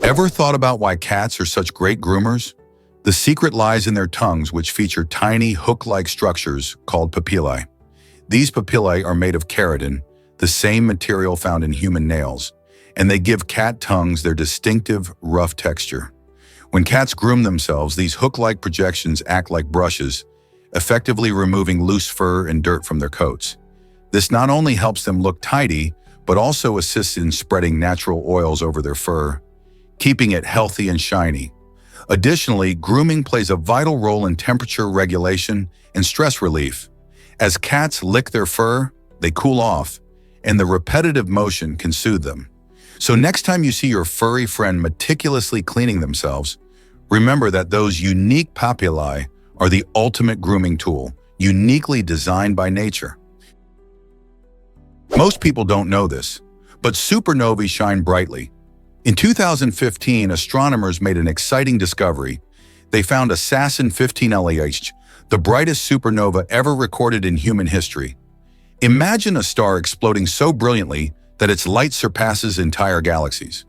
Ever thought about why cats are such great groomers? The secret lies in their tongues, which feature tiny hook-like structures called papillae. These papillae are made of keratin, the same material found in human nails, and they give cat tongues their distinctive, rough texture. When cats groom themselves, these hook-like projections act like brushes, effectively removing loose fur and dirt from their coats. This not only helps them look tidy, but also assists in spreading natural oils over their fur, keeping it healthy and shiny. Additionally, grooming plays a vital role in temperature regulation and stress relief. As cats lick their fur, they cool off, and the repetitive motion can soothe them. So next time you see your furry friend meticulously cleaning themselves, remember that those unique papillae are the ultimate grooming tool, uniquely designed by nature. Most people don't know this, but supernovae shine brightly. In 2015, astronomers made an exciting discovery. They found Assassin 15 LEH, the brightest supernova ever recorded in human history. Imagine a star exploding so brilliantly that its light surpasses entire galaxies.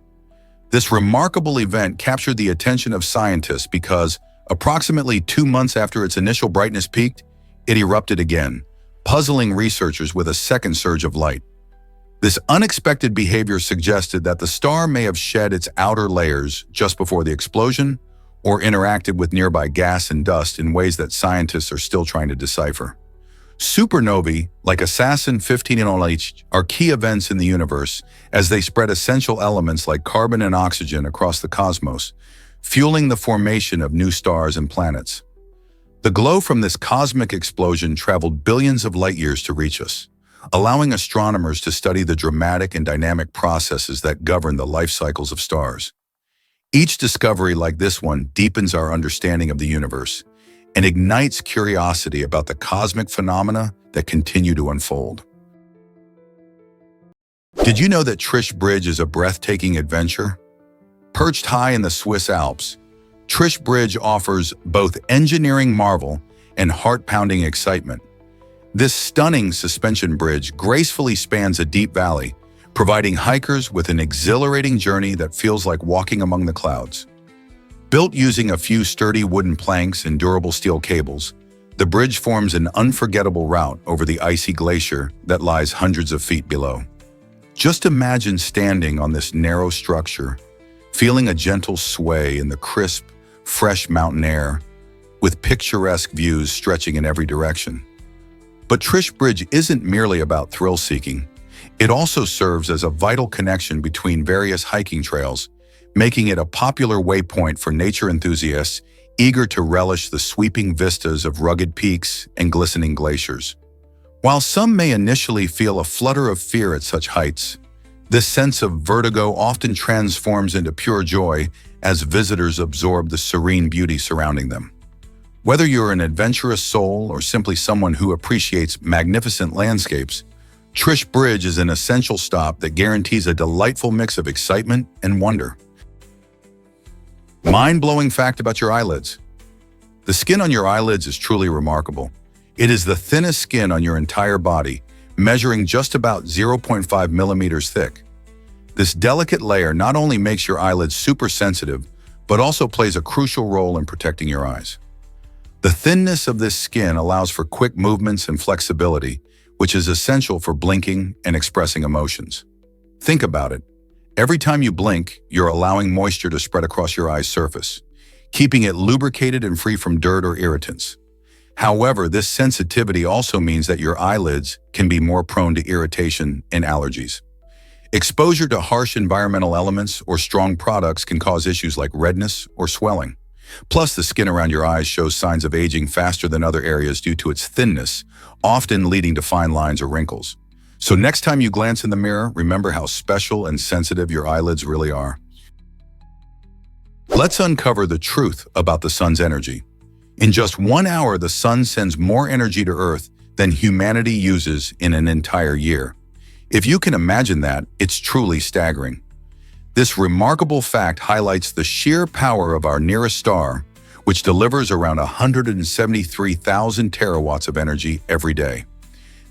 This remarkable event captured the attention of scientists because, approximately 2 months after its initial brightness peaked, it erupted again, puzzling researchers with a second surge of light. This unexpected behavior suggested that the star may have shed its outer layers just before the explosion or interacted with nearby gas and dust in ways that scientists are still trying to decipher. Supernovae, like Assassin 15 LEH, are key events in the universe as they spread essential elements like carbon and oxygen across the cosmos, fueling the formation of new stars and planets. The glow from this cosmic explosion traveled billions of light years to reach us, allowing astronomers to study the dramatic and dynamic processes that govern the life cycles of stars. Each discovery like this one deepens our understanding of the universe and ignites curiosity about the cosmic phenomena that continue to unfold. Did you know that Trish Bridge is a breathtaking adventure? Perched high in the Swiss Alps, Trish Bridge offers both engineering marvel and heart-pounding excitement. This stunning suspension bridge gracefully spans a deep valley, providing hikers with an exhilarating journey that feels like walking among the clouds. Built using a few sturdy wooden planks and durable steel cables, the bridge forms an unforgettable route over the icy glacier that lies hundreds of feet below. Just imagine standing on this narrow structure, feeling a gentle sway in the crisp, fresh mountain air, with picturesque views stretching in every direction. But Trish Bridge isn't merely about thrill-seeking. It also serves as a vital connection between various hiking trails, making it a popular waypoint for nature enthusiasts eager to relish the sweeping vistas of rugged peaks and glistening glaciers. While some may initially feel a flutter of fear at such heights, this sense of vertigo often transforms into pure joy as visitors absorb the serene beauty surrounding them. Whether you're an adventurous soul or simply someone who appreciates magnificent landscapes, Trish Bridge is an essential stop that guarantees a delightful mix of excitement and wonder. Mind-blowing fact about your eyelids. The skin on your eyelids is truly remarkable. It is the thinnest skin on your entire body, measuring just about 0.5 millimeters thick. This delicate layer not only makes your eyelids super sensitive, but also plays a crucial role in protecting your eyes. The thinness of this skin allows for quick movements and flexibility, which is essential for blinking and expressing emotions. Think about it. Every time you blink, you're allowing moisture to spread across your eye's surface, keeping it lubricated and free from dirt or irritants. However, this sensitivity also means that your eyelids can be more prone to irritation and allergies. Exposure to harsh environmental elements or strong products can cause issues like redness or swelling. Plus, the skin around your eyes shows signs of aging faster than other areas due to its thinness, often leading to fine lines or wrinkles. So next time you glance in the mirror, remember how special and sensitive your eyelids really are. Let's uncover the truth about the sun's energy. In just 1 hour, the sun sends more energy to Earth than humanity uses in an entire year. If you can imagine that, it's truly staggering. This remarkable fact highlights the sheer power of our nearest star, which delivers around 173,000 terawatts of energy every day.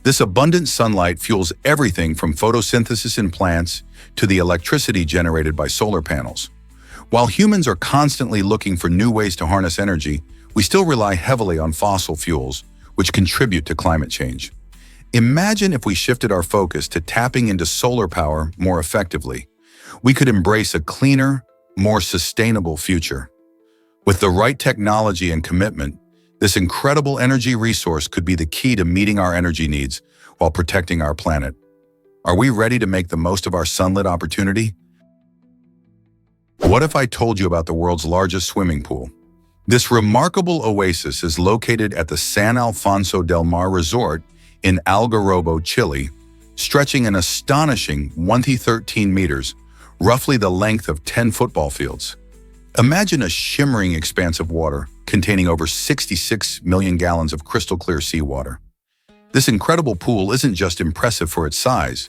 This abundant sunlight fuels everything from photosynthesis in plants to the electricity generated by solar panels. While humans are constantly looking for new ways to harness energy, we still rely heavily on fossil fuels, which contribute to climate change. Imagine if we shifted our focus to tapping into solar power more effectively. We could embrace a cleaner, more sustainable future. With the right technology and commitment, this incredible energy resource could be the key to meeting our energy needs while protecting our planet. Are we ready to make the most of our sunlit opportunity? What if I told you about the world's largest swimming pool? This remarkable oasis is located at the San Alfonso del Mar Resort in Algarrobo, Chile, stretching an astonishing 113 meters, roughly the length of 10 football fields. Imagine a shimmering expanse of water containing over 66 million gallons of crystal clear seawater. This incredible pool isn't just impressive for its size.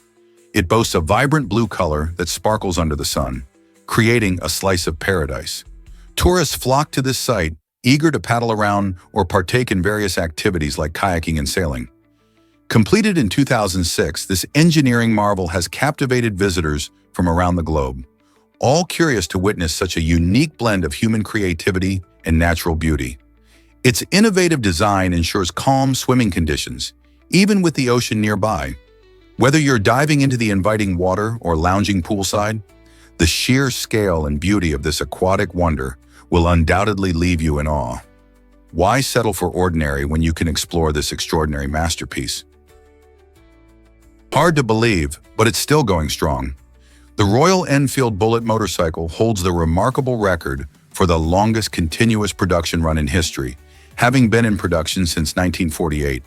It boasts a vibrant blue color that sparkles under the sun, creating a slice of paradise. Tourists flock to this site, eager to paddle around or partake in various activities like kayaking and sailing. Completed in 2006, this engineering marvel has captivated visitors from around the globe, all curious to witness such a unique blend of human creativity and natural beauty. Its innovative design ensures calm swimming conditions, even with the ocean nearby. Whether you're diving into the inviting water or lounging poolside, the sheer scale and beauty of this aquatic wonder will undoubtedly leave you in awe. Why settle for ordinary when you can explore this extraordinary masterpiece? Hard to believe, but it's still going strong. The Royal Enfield Bullet motorcycle holds the remarkable record for the longest continuous production run in history, having been in production since 1948.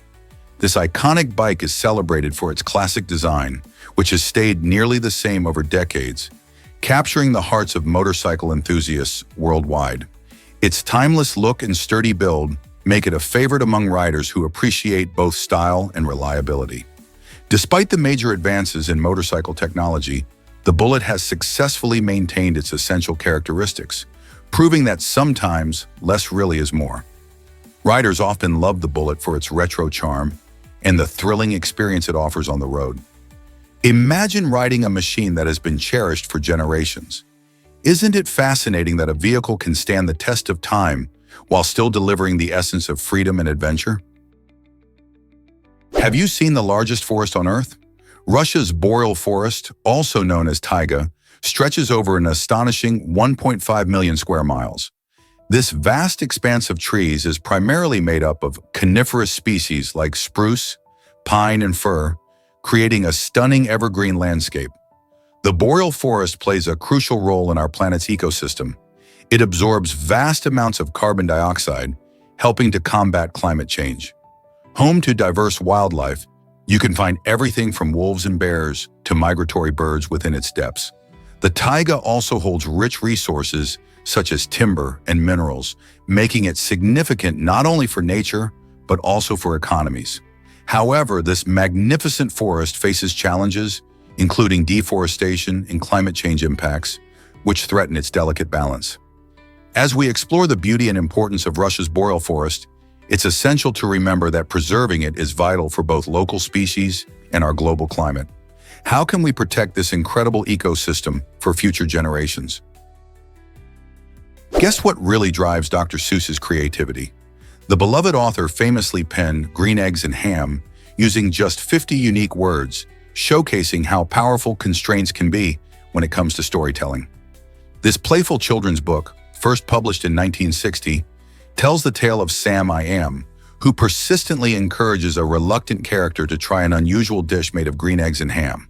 This iconic bike is celebrated for its classic design, which has stayed nearly the same over decades, capturing the hearts of motorcycle enthusiasts worldwide. Its timeless look and sturdy build make it a favorite among riders who appreciate both style and reliability. Despite the major advances in motorcycle technology, the Bullet has successfully maintained its essential characteristics, proving that sometimes less really is more. Riders often love the Bullet for its retro charm and the thrilling experience it offers on the road. Imagine riding a machine that has been cherished for generations. Isn't it fascinating that a vehicle can stand the test of time while still delivering the essence of freedom and adventure? Have you seen the largest forest on Earth? Russia's boreal forest, also known as taiga, stretches over an astonishing 1.5 million square miles. This vast expanse of trees is primarily made up of coniferous species like spruce, pine, and fir, creating a stunning evergreen landscape. The boreal forest plays a crucial role in our planet's ecosystem. It absorbs vast amounts of carbon dioxide, helping to combat climate change. Home to diverse wildlife, you can find everything from wolves and bears to migratory birds within its depths. The taiga also holds rich resources such as timber and minerals, making it significant not only for nature, but also for economies. However, this magnificent forest faces challenges, including deforestation and climate change impacts, which threaten its delicate balance. As we explore the beauty and importance of Russia's boreal forest, it's essential to remember that preserving it is vital for both local species and our global climate. How can we protect this incredible ecosystem for future generations? Guess what really drives Dr. Seuss's creativity? The beloved author famously penned Green Eggs and Ham using just 50 unique words, showcasing how powerful constraints can be when it comes to storytelling. This playful children's book, first published in 1960, tells the tale of Sam I Am, who persistently encourages a reluctant character to try an unusual dish made of green eggs and ham.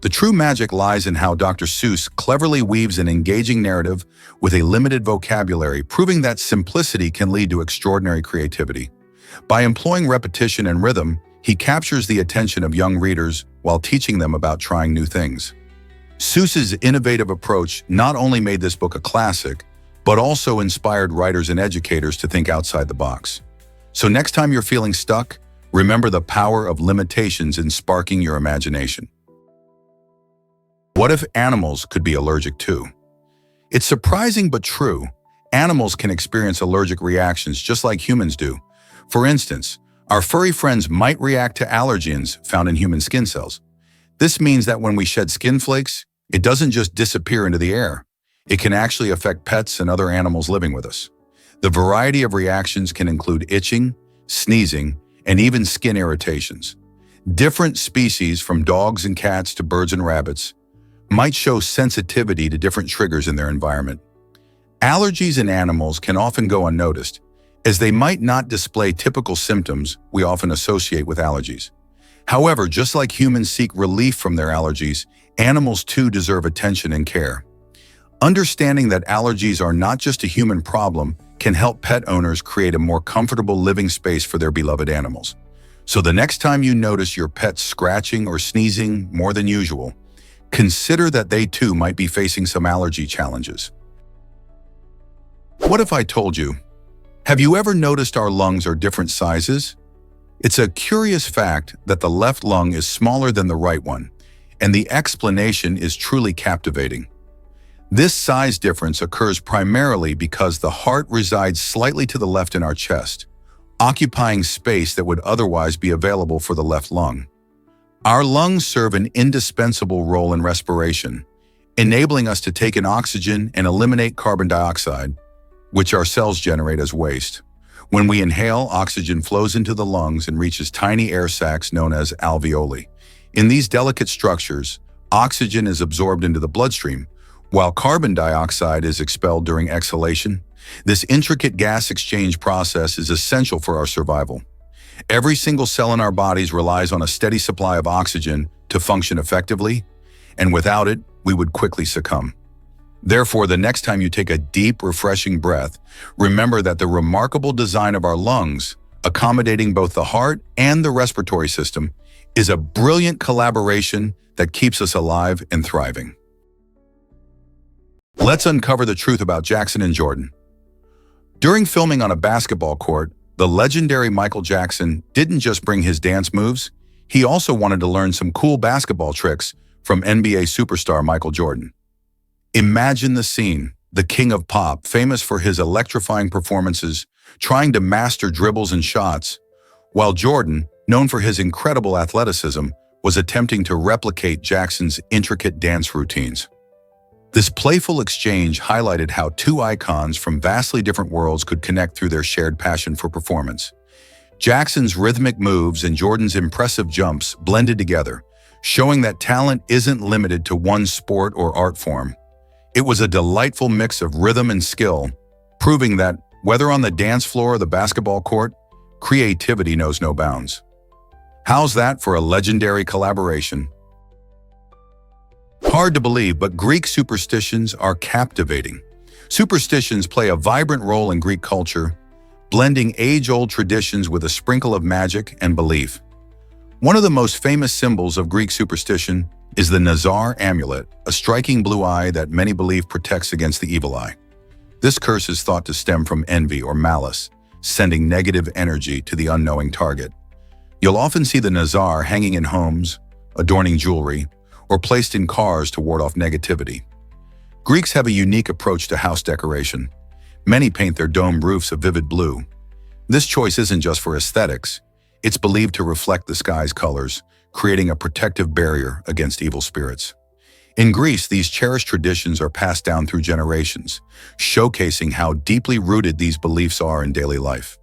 The true magic lies in how Dr. Seuss cleverly weaves an engaging narrative with a limited vocabulary, proving that simplicity can lead to extraordinary creativity. By employing repetition and rhythm, he captures the attention of young readers while teaching them about trying new things. Seuss's innovative approach not only made this book a classic, but also inspired writers and educators to think outside the box. So next time you're feeling stuck, remember the power of limitations in sparking your imagination. What if animals could be allergic too? It's surprising but true. Animals can experience allergic reactions just like humans do. For instance, our furry friends might react to allergens found in human skin cells. This means that when we shed skin flakes, it doesn't just disappear into the air. It can actually affect pets and other animals living with us. The variety of reactions can include itching, sneezing, and even skin irritations. Different species, from dogs and cats to birds and rabbits, might show sensitivity to different triggers in their environment. Allergies in animals can often go unnoticed, as they might not display typical symptoms we often associate with allergies. However, just like humans seek relief from their allergies, animals too deserve attention and care. Understanding that allergies are not just a human problem can help pet owners create a more comfortable living space for their beloved animals. So the next time you notice your pet scratching or sneezing more than usual, consider that they too might be facing some allergy challenges. What if I told you? Have you ever noticed our lungs are different sizes? It's a curious fact that the left lung is smaller than the right one, and the explanation is truly captivating. This size difference occurs primarily because the heart resides slightly to the left in our chest, occupying space that would otherwise be available for the left lung. Our lungs serve an indispensable role in respiration, enabling us to take in oxygen and eliminate carbon dioxide, which our cells generate as waste. When we inhale, oxygen flows into the lungs and reaches tiny air sacs known as alveoli. In these delicate structures, oxygen is absorbed into the bloodstream, while carbon dioxide is expelled during exhalation. This intricate gas exchange process is essential for our survival. Every single cell in our bodies relies on a steady supply of oxygen to function effectively, and without it, we would quickly succumb. Therefore, the next time you take a deep, refreshing breath, remember that the remarkable design of our lungs, accommodating both the heart and the respiratory system, is a brilliant collaboration that keeps us alive and thriving. Let's uncover the truth about Jackson and Jordan. During filming on a basketball court, the legendary Michael Jackson didn't just bring his dance moves, he also wanted to learn some cool basketball tricks from NBA superstar Michael Jordan. Imagine the scene: the king of pop, famous for his electrifying performances, trying to master dribbles and shots, while Jordan, known for his incredible athleticism, was attempting to replicate Jackson's intricate dance routines. This playful exchange highlighted how two icons from vastly different worlds could connect through their shared passion for performance. Jackson's rhythmic moves and Jordan's impressive jumps blended together, showing that talent isn't limited to one sport or art form. It was a delightful mix of rhythm and skill, proving that, whether on the dance floor or the basketball court, creativity knows no bounds. How's that for a legendary collaboration? Hard to believe, but Greek superstitions are captivating. Superstitions play a vibrant role in Greek culture, blending age-old traditions with a sprinkle of magic and belief. One of the most famous symbols of Greek superstition is the Nazar amulet, a striking blue eye that many believe protects against the evil eye. This curse is thought to stem from envy or malice, sending negative energy to the unknowing target. You'll often see the Nazar hanging in homes, adorning jewelry, or placed in cars to ward off negativity. Greeks have a unique approach to house decoration. Many paint their domed roofs a vivid blue. This choice isn't just for aesthetics. It's believed to reflect the sky's colors, creating a protective barrier against evil spirits. In Greece, these cherished traditions are passed down through generations, showcasing how deeply rooted these beliefs are in daily life.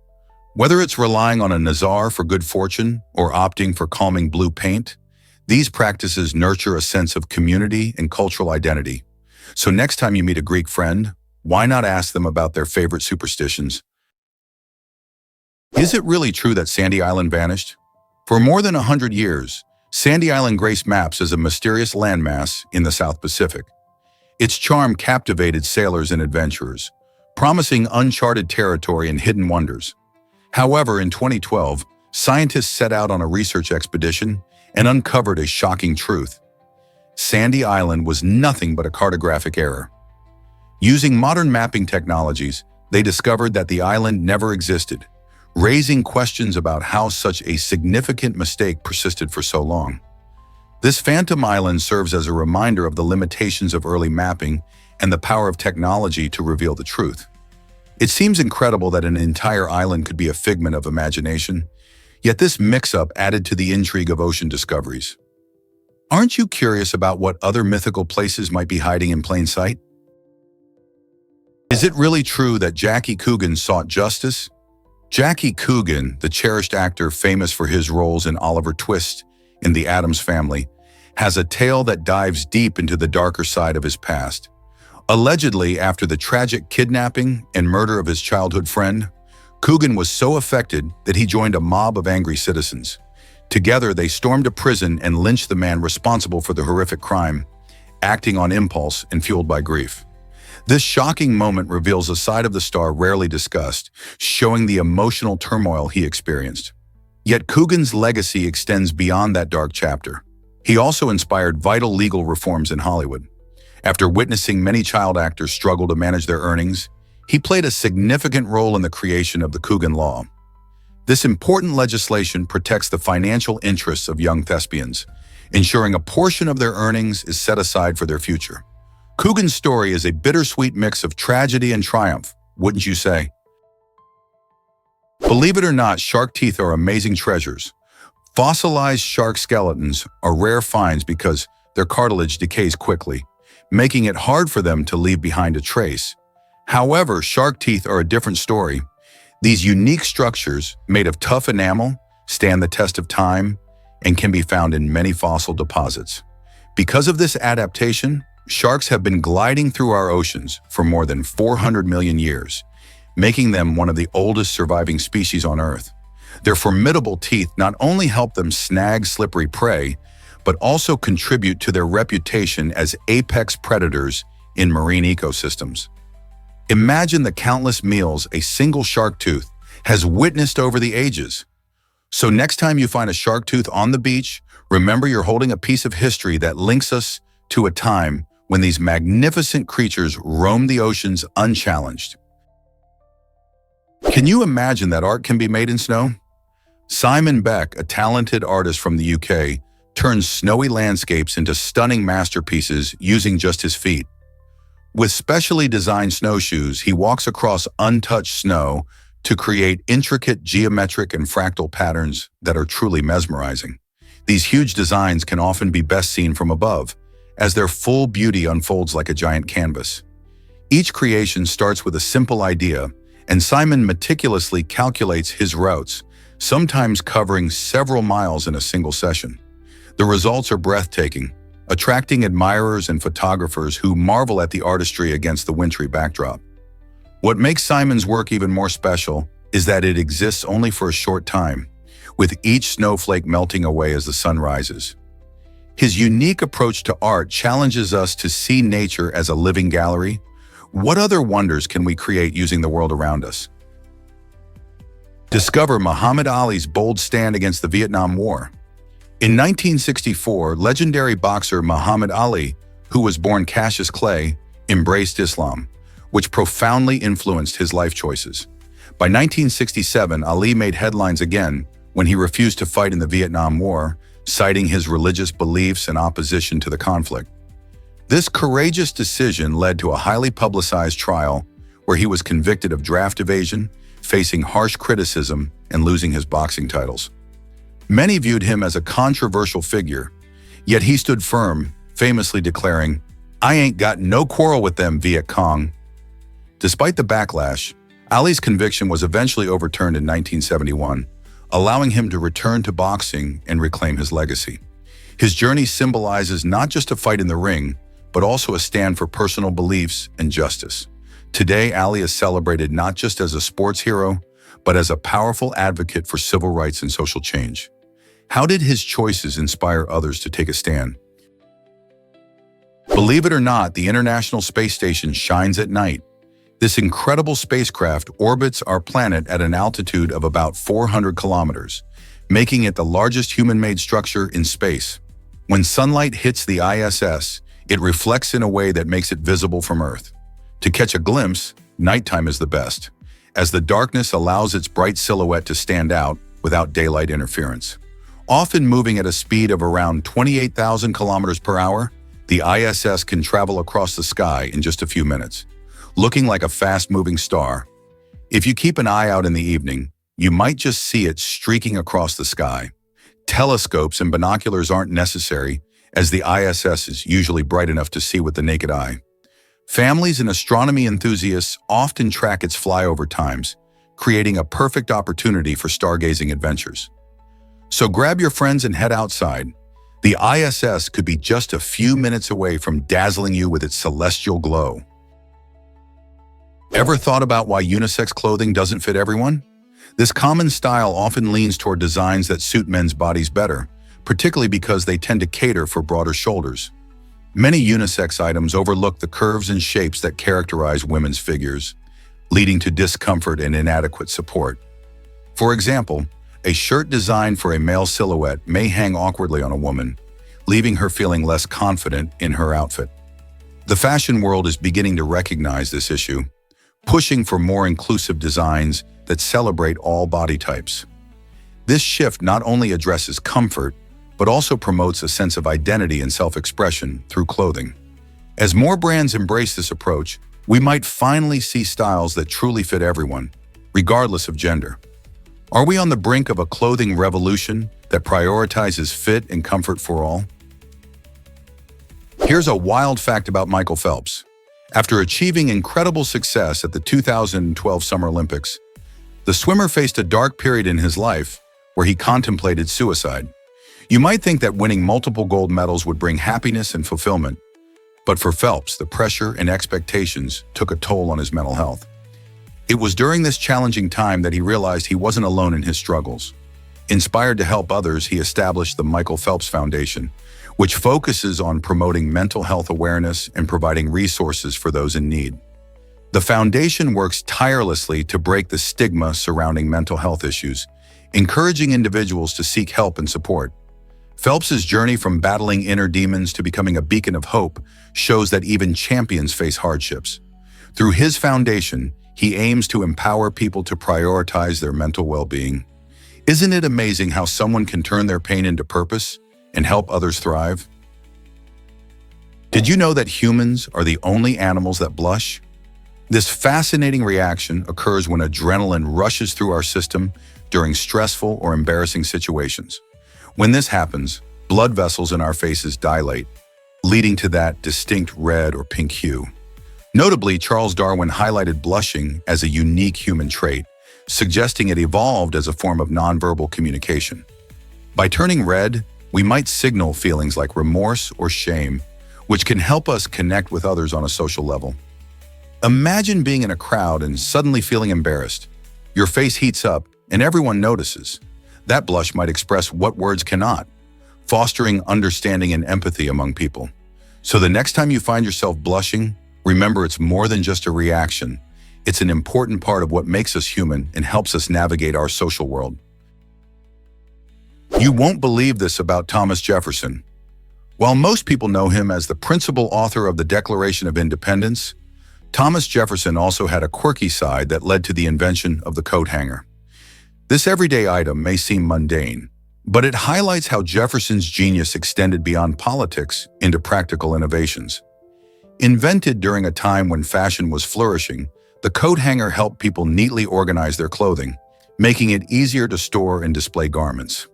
Whether it's relying on a Nazar for good fortune or opting for calming blue paint, these practices nurture a sense of community and cultural identity. So next time you meet a Greek friend, why not ask them about their favorite superstitions? Is it really true that Sandy Island vanished? For more than 100 years, Sandy Island graced maps as a mysterious landmass in the South Pacific. Its charm captivated sailors and adventurers, promising uncharted territory and hidden wonders. However, in 2012, scientists set out on a research expedition and uncovered a shocking truth. Sandy Island was nothing but a cartographic error. Using modern mapping technologies, they discovered that the island never existed, raising questions about how such a significant mistake persisted for so long. This phantom island serves as a reminder of the limitations of early mapping and the power of technology to reveal the truth. It seems incredible that an entire island could be a figment of imagination, yet this mix-up added to the intrigue of ocean discoveries. Aren't you curious about what other mythical places might be hiding in plain sight? Is it really true that Jackie Coogan sought justice? Jackie Coogan, the cherished actor famous for his roles in Oliver Twist in The Addams Family, has a tale that dives deep into the darker side of his past. Allegedly, after the tragic kidnapping and murder of his childhood friend, Coogan was so affected that he joined a mob of angry citizens. Together, they stormed a prison and lynched the man responsible for the horrific crime, acting on impulse and fueled by grief. This shocking moment reveals a side of the star rarely discussed, showing the emotional turmoil he experienced. Yet Coogan's legacy extends beyond that dark chapter. He also inspired vital legal reforms in Hollywood. After witnessing many child actors struggle to manage their earnings, he played a significant role in the creation of the Coogan Law. This important legislation protects the financial interests of young thespians, ensuring a portion of their earnings is set aside for their future. Coogan's story is a bittersweet mix of tragedy and triumph, wouldn't you say? Believe it or not, shark teeth are amazing treasures. Fossilized shark skeletons are rare finds because their cartilage decays quickly, making it hard for them to leave behind a trace. However, shark teeth are a different story. These unique structures, made of tough enamel, stand the test of time and can be found in many fossil deposits. Because of this adaptation, sharks have been gliding through our oceans for more than 400 million years, making them one of the oldest surviving species on Earth. Their formidable teeth not only help them snag slippery prey, but also contribute to their reputation as apex predators in marine ecosystems. Imagine the countless meals a single shark tooth has witnessed over the ages. So next time you find a shark tooth on the beach, remember you're holding a piece of history that links us to a time when these magnificent creatures roamed the oceans unchallenged. Can you imagine that art can be made in snow? Simon Beck, a talented artist from the UK, turns snowy landscapes into stunning masterpieces using just his feet. With specially designed snowshoes, he walks across untouched snow to create intricate geometric and fractal patterns that are truly mesmerizing. These huge designs can often be best seen from above, as their full beauty unfolds like a giant canvas. Each creation starts with a simple idea, and Simon meticulously calculates his routes, sometimes covering several miles in a single session. The results are breathtaking, attracting admirers and photographers who marvel at the artistry against the wintry backdrop. What makes Simon's work even more special is that it exists only for a short time, with each snowflake melting away as the sun rises. His unique approach to art challenges us to see nature as a living gallery. What other wonders can we create using the world around us? Discover Muhammad Ali's bold stand against the Vietnam War. In 1964, legendary boxer Muhammad Ali, who was born Cassius Clay, embraced Islam, which profoundly influenced his life choices. By 1967, Ali made headlines again when he refused to fight in the Vietnam War, citing his religious beliefs and opposition to the conflict. This courageous decision led to a highly publicized trial where he was convicted of draft evasion, facing harsh criticism and losing his boxing titles. Many viewed him as a controversial figure, yet he stood firm, famously declaring, "I ain't got no quarrel with them, Viet Cong." Despite the backlash, Ali's conviction was eventually overturned in 1971, allowing him to return to boxing and reclaim his legacy. His journey symbolizes not just a fight in the ring, but also a stand for personal beliefs and justice. Today, Ali is celebrated not just as a sports hero, but as a powerful advocate for civil rights and social change. How did his choices inspire others to take a stand? Believe it or not, the International Space Station shines at night. This incredible spacecraft orbits our planet at an altitude of about 400 kilometers, making it the largest human-made structure in space. When sunlight hits the ISS, it reflects in a way that makes it visible from Earth. To catch a glimpse, nighttime is the best, as the darkness allows its bright silhouette to stand out without daylight interference. Often moving at a speed of around 28,000 kilometers per hour, the ISS can travel across the sky in just a few minutes, looking like a fast-moving star. If you keep an eye out in the evening, you might just see it streaking across the sky. Telescopes and binoculars aren't necessary, as the ISS is usually bright enough to see with the naked eye. Families and astronomy enthusiasts often track its flyover times, creating a perfect opportunity for stargazing adventures. So grab your friends and head outside. The ISS could be just a few minutes away from dazzling you with its celestial glow. Ever thought about why unisex clothing doesn't fit everyone? This common style often leans toward designs that suit men's bodies better, particularly because they tend to cater for broader shoulders. Many unisex items overlook the curves and shapes that characterize women's figures, leading to discomfort and inadequate support. For example, a shirt designed for a male silhouette may hang awkwardly on a woman, leaving her feeling less confident in her outfit. The fashion world is beginning to recognize this issue, pushing for more inclusive designs that celebrate all body types. This shift not only addresses comfort, but also promotes a sense of identity and self-expression through clothing. As more brands embrace this approach, we might finally see styles that truly fit everyone, regardless of gender. Are we on the brink of a clothing revolution that prioritizes fit and comfort for all? Here's a wild fact about Michael Phelps. After achieving incredible success at the 2012 Summer Olympics, the swimmer faced a dark period in his life where he contemplated suicide. You might think that winning multiple gold medals would bring happiness and fulfillment, but for Phelps, the pressure and expectations took a toll on his mental health. It was during this challenging time that he realized he wasn't alone in his struggles. Inspired to help others, he established the Michael Phelps Foundation, which focuses on promoting mental health awareness and providing resources for those in need. The foundation works tirelessly to break the stigma surrounding mental health issues, encouraging individuals to seek help and support. Phelps's journey from battling inner demons to becoming a beacon of hope shows that even champions face hardships. Through his foundation, he aims to empower people to prioritize their mental well-being. Isn't it amazing how someone can turn their pain into purpose and help others thrive? Did you know that humans are the only animals that blush? This fascinating reaction occurs when adrenaline rushes through our system during stressful or embarrassing situations. When this happens, blood vessels in our faces dilate, leading to that distinct red or pink hue. Notably, Charles Darwin highlighted blushing as a unique human trait, suggesting it evolved as a form of nonverbal communication. By turning red, we might signal feelings like remorse or shame, which can help us connect with others on a social level. Imagine being in a crowd and suddenly feeling embarrassed. Your face heats up and everyone notices. That blush might express what words cannot, fostering understanding and empathy among people. So the next time you find yourself blushing, remember it's more than just a reaction. It's an important part of what makes us human and helps us navigate our social world. You won't believe this about Thomas Jefferson. While most people know him as the principal author of the Declaration of Independence, Thomas Jefferson also had a quirky side that led to the invention of the coat hanger. This everyday item may seem mundane, but it highlights how Jefferson's genius extended beyond politics into practical innovations. Invented during a time when fashion was flourishing, the coat hanger helped people neatly organize their clothing, making it easier to store and display garments.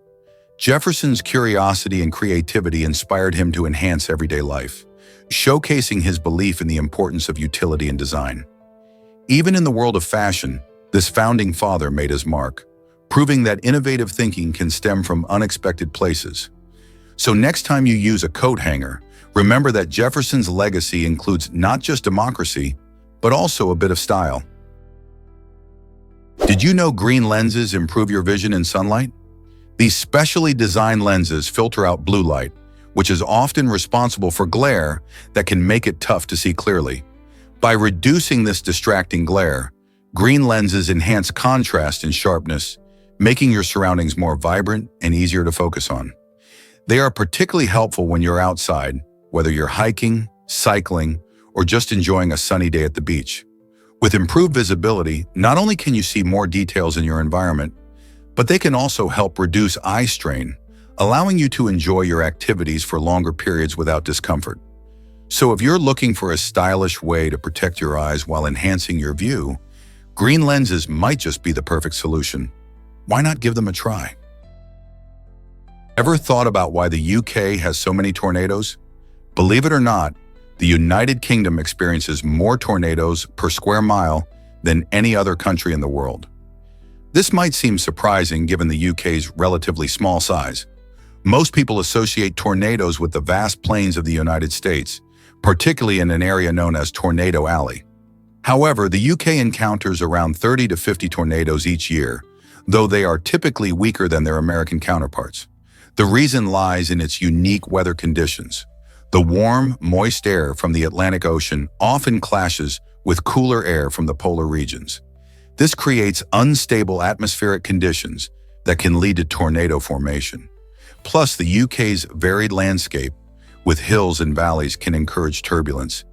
Jefferson's curiosity and creativity inspired him to enhance everyday life, showcasing his belief in the importance of utility and design. Even in the world of fashion, this founding father made his mark, proving that innovative thinking can stem from unexpected places. So next time you use a coat hanger, remember that Jefferson's legacy includes not just democracy, but also a bit of style. Did you know green lenses improve your vision in sunlight? These specially designed lenses filter out blue light, which is often responsible for glare that can make it tough to see clearly. By reducing this distracting glare, green lenses enhance contrast and sharpness, making your surroundings more vibrant and easier to focus on. They are particularly helpful when you're outside, whether you're hiking, cycling, or just enjoying a sunny day at the beach. With improved visibility, not only can you see more details in your environment, but they can also help reduce eye strain, allowing you to enjoy your activities for longer periods without discomfort. So if you're looking for a stylish way to protect your eyes while enhancing your view, green lenses might just be the perfect solution. Why not give them a try? Ever thought about why the UK has so many tornadoes? Believe it or not, The United Kingdom experiences more tornadoes per square mile than any other country in the world. This might seem surprising given the UK's relatively small size. Most people associate tornadoes with the vast plains of the United States, particularly in an area known as Tornado Alley. However, the UK encounters around 30 to 50 tornadoes each year, though they are typically weaker than their American counterparts. The reason lies in its unique weather conditions. The warm, moist air from the Atlantic Ocean often clashes with cooler air from the polar regions. This creates unstable atmospheric conditions that can lead to tornado formation. Plus, the UK's varied landscape with hills and valleys can encourage turbulence,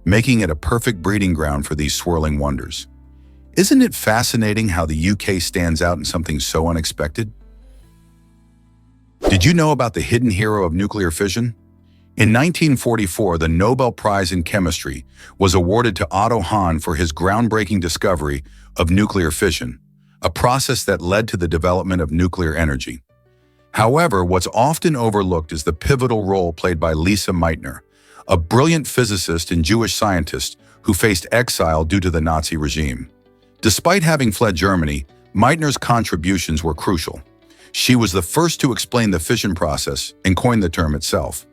making it a perfect breeding ground for these swirling wonders. Isn't it fascinating how the UK stands out in something so unexpected? Did you know about the hidden hero of nuclear fission? In 1944, the Nobel Prize in Chemistry was awarded to Otto Hahn for his groundbreaking discovery of nuclear fission, a process that led to the development of nuclear energy. However, what's often overlooked is the pivotal role played by Lise Meitner, a brilliant physicist and Jewish scientist who faced exile due to the Nazi regime. Despite having fled Germany, Meitner's contributions were crucial. She was the first to explain the fission process and coin the term itself.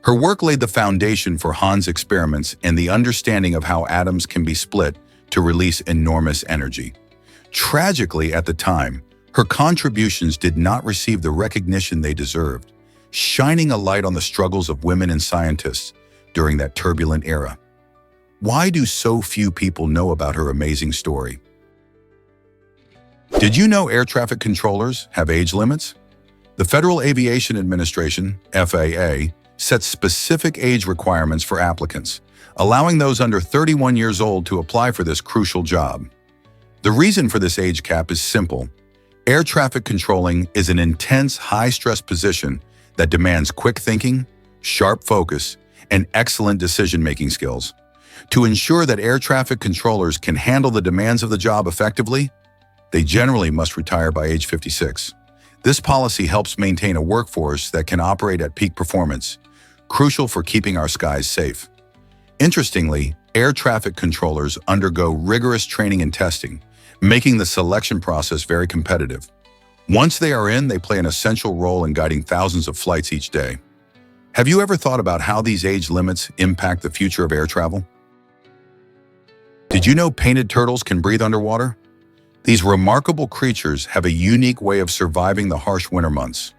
Her work laid the foundation for Hahn's experiments and the understanding of how atoms can be split to release enormous energy. Tragically, at the time, her contributions did not receive the recognition they deserved, shining a light on the struggles of women and scientists during that turbulent era. Why do so few people know about her amazing story? Did you know air traffic controllers have age limits? The Federal Aviation Administration, FAA, sets specific age requirements for applicants, allowing those under 31 years old to apply for this crucial job. The reason for this age cap is simple. Air traffic controlling is an intense, high-stress position that demands quick thinking, sharp focus, and excellent decision-making skills. To ensure that air traffic controllers can handle the demands of the job effectively, they generally must retire by age 56. This policy helps maintain a workforce that can operate at peak performance, crucial for keeping our skies safe. Interestingly, air traffic controllers undergo rigorous training and testing, making the selection process very competitive. Once they are in, they play an essential role in guiding thousands of flights each day. Have you ever thought about how these age limits impact the future of air travel? Did you know painted turtles can breathe underwater? These remarkable creatures have a unique way of surviving the harsh winter months.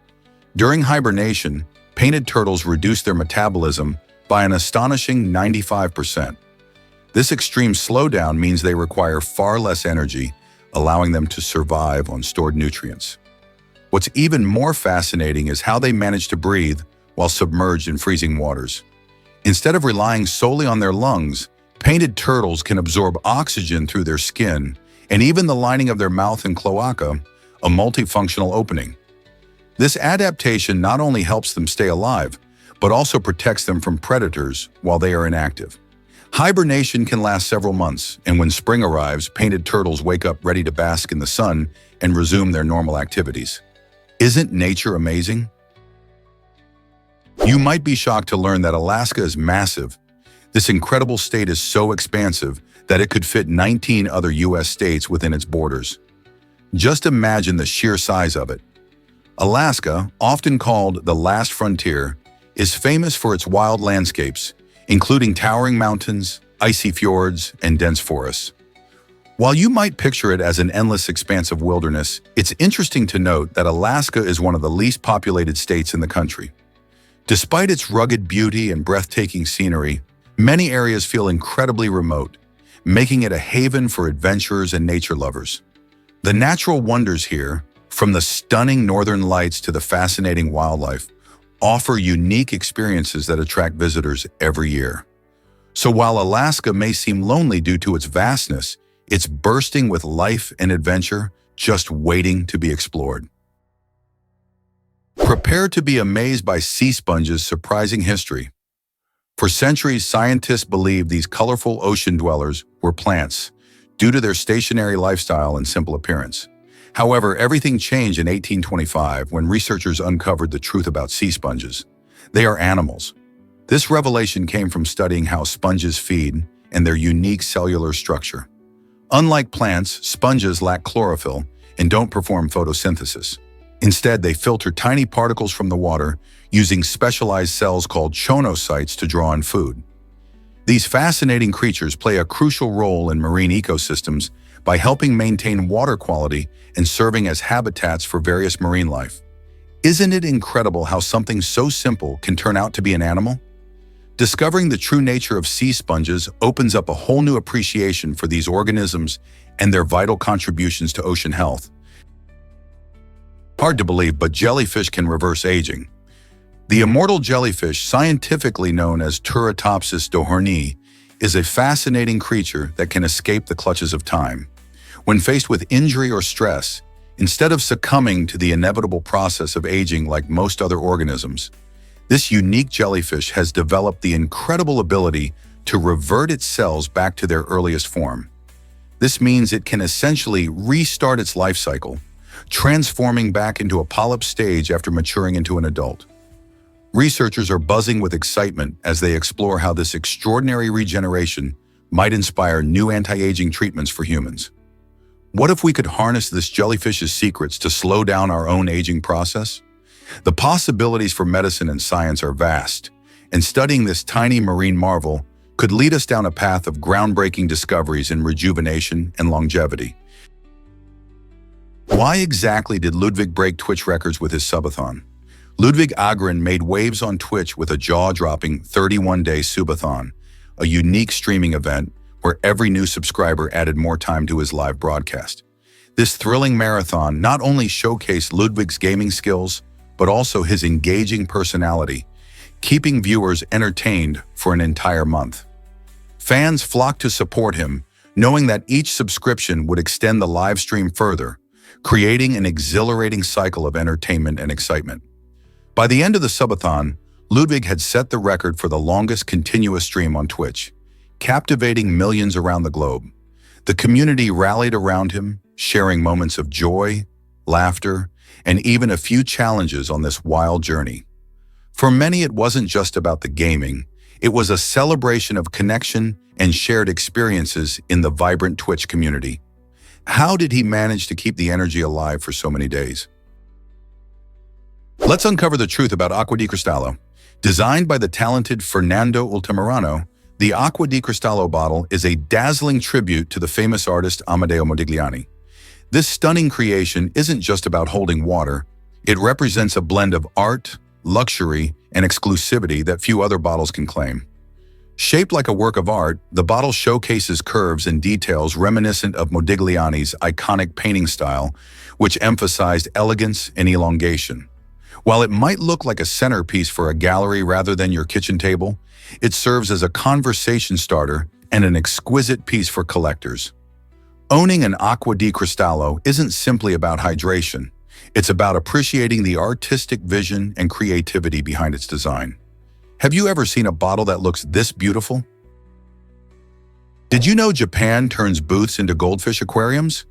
During hibernation, painted turtles reduce their metabolism by an astonishing 95%. This extreme slowdown means they require far less energy, allowing them to survive on stored nutrients. What's even more fascinating is how they manage to breathe while submerged in freezing waters. Instead of relying solely on their lungs, painted turtles can absorb oxygen through their skin and even the lining of their mouth and cloaca, a multifunctional opening. This adaptation not only helps them stay alive, but also protects them from predators while they are inactive. Hibernation can last several months, and when spring arrives, painted turtles wake up ready to bask in the sun and resume their normal activities. Isn't nature amazing? You might be shocked to learn that Alaska is massive. This incredible state is so expansive that it could fit 19 other U.S. states within its borders. Just imagine the sheer size of it. Alaska, often called the last frontier, is famous for its wild landscapes, including towering mountains, icy fjords, and dense forests. While you might picture it as an endless expanse of wilderness, it's interesting to note that Alaska is one of the least populated states in the country. Despite its rugged beauty and breathtaking scenery, many areas feel incredibly remote, making it a haven for adventurers and nature lovers. The natural wonders here, from the stunning northern lights to the fascinating wildlife, offer unique experiences that attract visitors every year. So while Alaska may seem lonely due to its vastness, it's bursting with life and adventure, just waiting to be explored. Prepare to be amazed by sea sponges' surprising history. For centuries, scientists believed these colorful ocean dwellers were plants due to their stationary lifestyle and simple appearance. However, everything changed in 1825 when researchers uncovered the truth about sea sponges. They are animals. This revelation came from studying how sponges feed and their unique cellular structure. Unlike plants, sponges lack chlorophyll and don't perform photosynthesis. Instead, they filter tiny particles from the water using specialized cells called choanocytes to draw in food. These fascinating creatures play a crucial role in marine ecosystems by helping maintain water quality and serving as habitats for various marine life. Isn't it incredible how something so simple can turn out to be an animal? Discovering the true nature of sea sponges opens up a whole new appreciation for these organisms and their vital contributions to ocean health. Hard to believe, but jellyfish can reverse aging. The immortal jellyfish, scientifically known as Turritopsis dohornii, is a fascinating creature that can escape the clutches of time. When faced with injury or stress, instead of succumbing to the inevitable process of aging like most other organisms, this unique jellyfish has developed the incredible ability to revert its cells back to their earliest form. This means it can essentially restart its life cycle, transforming back into a polyp stage after maturing into an adult. Researchers are buzzing with excitement as they explore how this extraordinary regeneration might inspire new anti-aging treatments for humans. What if we could harness this jellyfish's secrets to slow down our own aging process? The possibilities for medicine and science are vast, and studying this tiny marine marvel could lead us down a path of groundbreaking discoveries in rejuvenation and longevity. Why exactly did Ludwig break Twitch records with his subathon? Ludwig Agren made waves on Twitch with a jaw-dropping 31-day subathon, a unique streaming event where every new subscriber added more time to his live broadcast. This thrilling marathon not only showcased Ludwig's gaming skills, but also his engaging personality, keeping viewers entertained for an entire month. Fans flocked to support him, knowing that each subscription would extend the live stream further, creating an exhilarating cycle of entertainment and excitement. By the end of the subathon, Ludwig had set the record for the longest continuous stream on Twitch, captivating millions around the globe. The community rallied around him, sharing moments of joy, laughter, and even a few challenges on this wild journey. For many, it wasn't just about the gaming. It was a celebration of connection and shared experiences in the vibrant Twitch community. How did he manage to keep the energy alive for so many days? Let's uncover the truth about Acqua di Cristallo. Designed by the talented Fernando Ultimirano, the Acqua di Cristallo bottle is a dazzling tribute to the famous artist Amedeo Modigliani. This stunning creation isn't just about holding water. It represents a blend of art, luxury, and exclusivity that few other bottles can claim. Shaped like a work of art, the bottle showcases curves and details reminiscent of Modigliani's iconic painting style, which emphasized elegance and elongation. While it might look like a centerpiece for a gallery rather than your kitchen table, it serves as a conversation starter and an exquisite piece for collectors. Owning an Acqua di Cristallo isn't simply about hydration. It's about appreciating the artistic vision and creativity behind its design. Have you ever seen a bottle that looks this beautiful? Did you know Japan turns booths into goldfish aquariums?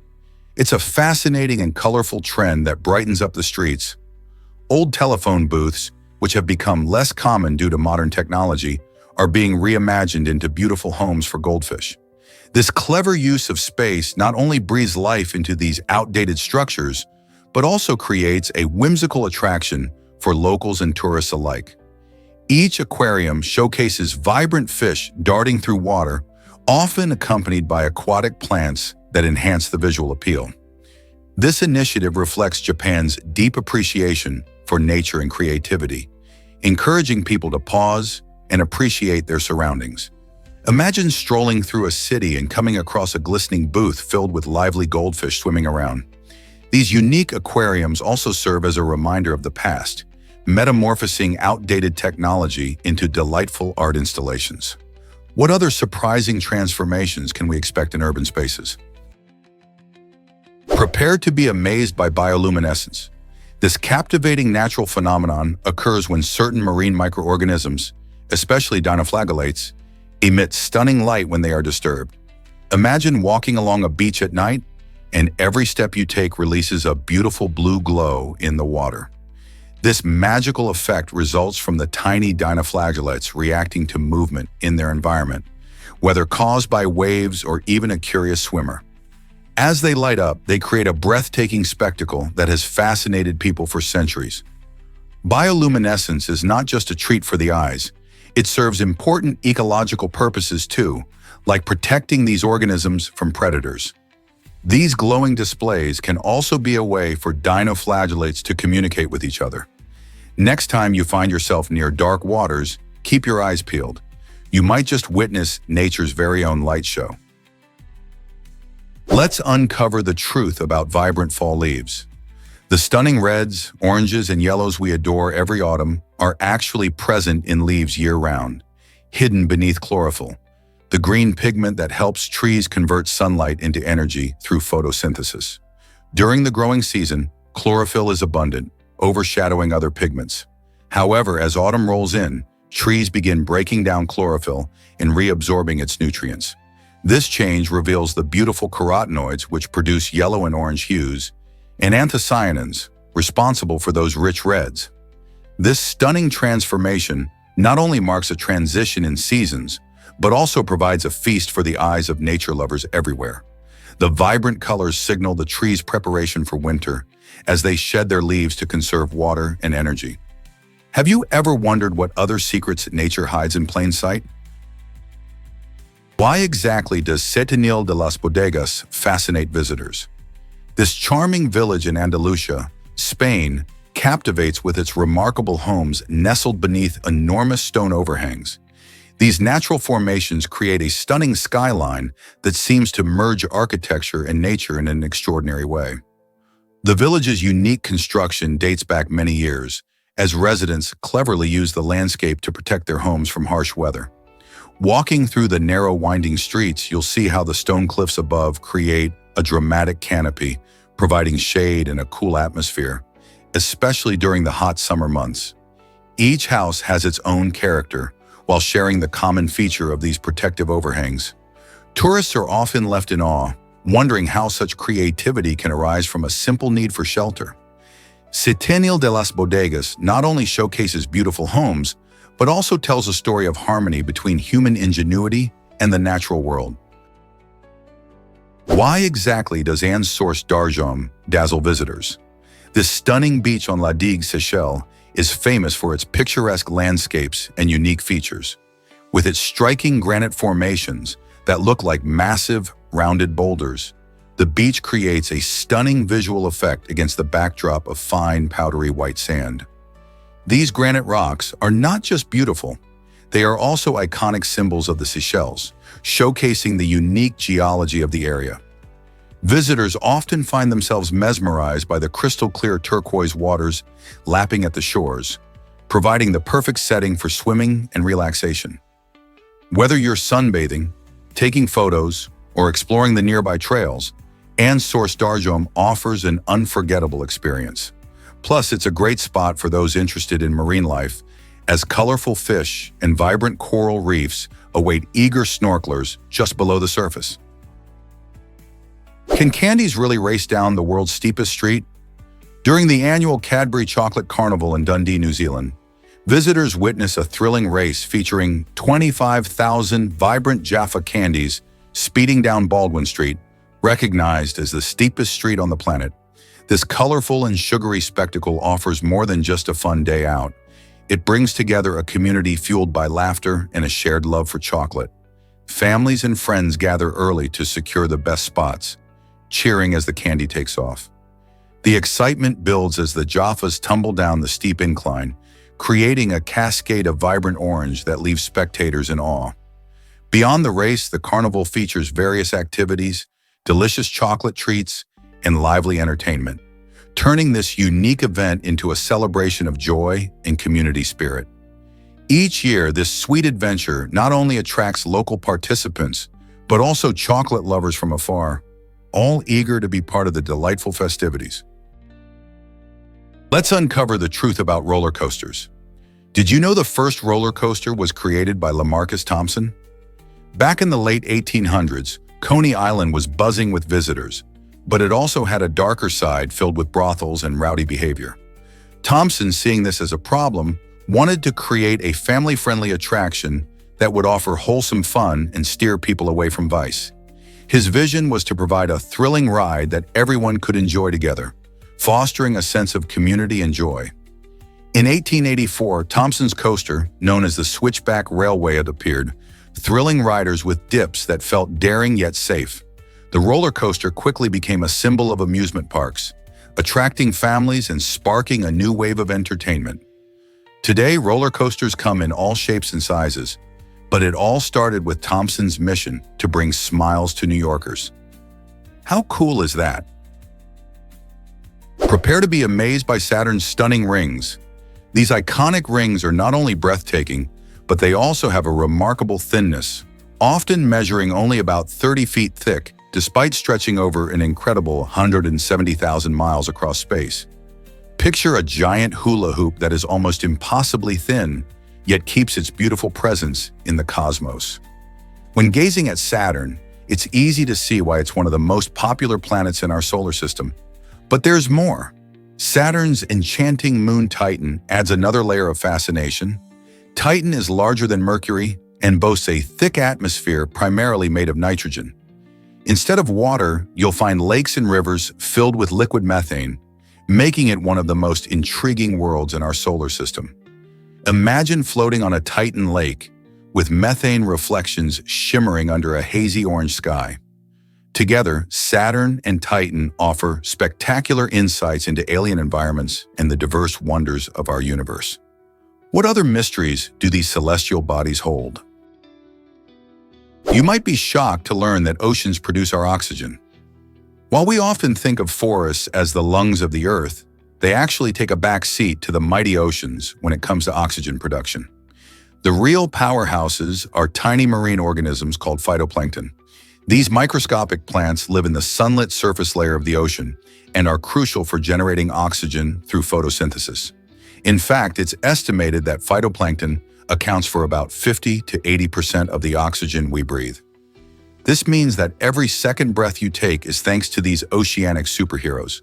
It's a fascinating and colorful trend that brightens up the streets. Old telephone booths, which have become less common due to modern technology, are being reimagined into beautiful homes for goldfish. This clever use of space not only breathes life into these outdated structures, but also creates a whimsical attraction for locals and tourists alike. Each aquarium showcases vibrant fish darting through water, often accompanied by aquatic plants that enhance the visual appeal. This initiative reflects Japan's deep appreciation for nature and creativity, encouraging people to pause and appreciate their surroundings. Imagine strolling through a city and coming across a glistening booth filled with lively goldfish swimming around. These unique aquariums also serve as a reminder of the past, metamorphosing outdated technology into delightful art installations. What other surprising transformations can we expect in urban spaces? Prepare to be amazed by bioluminescence. This captivating natural phenomenon occurs when certain marine microorganisms, especially dinoflagellates, emit stunning light when they are disturbed. Imagine walking along a beach at night, and every step you take releases a beautiful blue glow in the water. This magical effect results from the tiny dinoflagellates reacting to movement in their environment, whether caused by waves or even a curious swimmer. As they light up, they create a breathtaking spectacle that has fascinated people for centuries. Bioluminescence is not just a treat for the eyes. It serves important ecological purposes too, like protecting these organisms from predators. These glowing displays can also be a way for dinoflagellates to communicate with each other. Next time you find yourself near dark waters, keep your eyes peeled. You might just witness nature's very own light show. Let's uncover the truth about vibrant fall leaves. The stunning reds, oranges, and yellows we adore every autumn are actually present in leaves year-round, hidden beneath chlorophyll, the green pigment that helps trees convert sunlight into energy through photosynthesis. During the growing season, chlorophyll is abundant, overshadowing other pigments. However, as autumn rolls in, trees begin breaking down chlorophyll and reabsorbing its nutrients. This change reveals the beautiful carotenoids which produce yellow and orange hues, and anthocyanins, responsible for those rich reds. This stunning transformation not only marks a transition in seasons, but also provides a feast for the eyes of nature lovers everywhere. The vibrant colors signal the tree's preparation for winter as they shed their leaves to conserve water and energy. Have you ever wondered what other secrets nature hides in plain sight? Why exactly does Setenil de las Bodegas fascinate visitors? This charming village in Andalusia, Spain, captivates with its remarkable homes nestled beneath enormous stone overhangs. These natural formations create a stunning skyline that seems to merge architecture and nature in an extraordinary way. The village's unique construction dates back many years, as residents cleverly use the landscape to protect their homes from harsh weather. Walking through the narrow, winding streets, you'll see how the stone cliffs above create a dramatic canopy, providing shade and a cool atmosphere, especially during the hot summer months. Each house has its own character, while sharing the common feature of these protective overhangs. Tourists are often left in awe, wondering how such creativity can arise from a simple need for shelter. Setenil de las Bodegas not only showcases beautiful homes, but also tells a story of harmony between human ingenuity and the natural world. Why exactly does Anse-Source d'Argent dazzle visitors? This stunning beach on La Digue, Seychelles, is famous for its picturesque landscapes and unique features. With its striking granite formations that look like massive, rounded boulders, the beach creates a stunning visual effect against the backdrop of fine, powdery white sand. These granite rocks are not just beautiful, they are also iconic symbols of the Seychelles, showcasing the unique geology of the area. Visitors often find themselves mesmerized by the crystal-clear turquoise waters lapping at the shores, providing the perfect setting for swimming and relaxation. Whether you're sunbathing, taking photos, or exploring the nearby trails, Anse-Source d'Argent offers an unforgettable experience. Plus, it's a great spot for those interested in marine life, as colorful fish and vibrant coral reefs await eager snorkelers just below the surface. Can candies really race down the world's steepest street? During the annual Cadbury Chocolate Carnival in Dundee, New Zealand, visitors witness a thrilling race featuring 25,000 vibrant Jaffa candies speeding down Baldwin Street, recognized as the steepest street on the planet. This colorful and sugary spectacle offers more than just a fun day out. It brings together a community fueled by laughter and a shared love for chocolate. Families and friends gather early to secure the best spots, cheering as the candy takes off. The excitement builds as the Jaffas tumble down the steep incline, creating a cascade of vibrant orange that leaves spectators in awe. Beyond the race, the carnival features various activities, delicious chocolate treats, and lively entertainment, turning this unique event into a celebration of joy and community spirit. Each year, this sweet adventure not only attracts local participants, but also chocolate lovers from afar, all eager to be part of the delightful festivities. Let's uncover the truth about roller coasters. Did you know the first roller coaster was created by LaMarcus Thompson? Back in the late 1800s, Coney Island was buzzing with visitors, but it also had a darker side filled with brothels and rowdy behavior. Thompson, seeing this as a problem, wanted to create a family-friendly attraction that would offer wholesome fun and steer people away from vice. His vision was to provide a thrilling ride that everyone could enjoy together, fostering a sense of community and joy. In 1884, Thompson's coaster, known as the Switchback Railway, had appeared, thrilling riders with dips that felt daring yet safe. The roller coaster quickly became a symbol of amusement parks, attracting families and sparking a new wave of entertainment. Today, roller coasters come in all shapes and sizes, but it all started with Thompson's mission to bring smiles to New Yorkers. How cool is that? Prepare to be amazed by Saturn's stunning rings. These iconic rings are not only breathtaking, but they also have a remarkable thinness, often measuring only about 30 feet thick, despite stretching over an incredible 170,000 miles across space. Picture a giant hula hoop that is almost impossibly thin, yet keeps its beautiful presence in the cosmos. When gazing at Saturn, it's easy to see why it's one of the most popular planets in our solar system. But there's more. Saturn's enchanting moon Titan adds another layer of fascination. Titan is larger than Mercury and boasts a thick atmosphere primarily made of nitrogen. Instead of water, you'll find lakes and rivers filled with liquid methane, making it one of the most intriguing worlds in our solar system. Imagine floating on a Titan lake, with methane reflections shimmering under a hazy orange sky. Together, Saturn and Titan offer spectacular insights into alien environments and the diverse wonders of our universe. What other mysteries do these celestial bodies hold? You might be shocked to learn that oceans produce our oxygen. While we often think of forests as the lungs of the Earth, they actually take a back seat to the mighty oceans when it comes to oxygen production. The real powerhouses are tiny marine organisms called phytoplankton. These microscopic plants live in the sunlit surface layer of the ocean and are crucial for generating oxygen through photosynthesis. In fact, it's estimated that phytoplankton accounts for about 50 to 80% of the oxygen we breathe. This means that every second breath you take is thanks to these oceanic superheroes.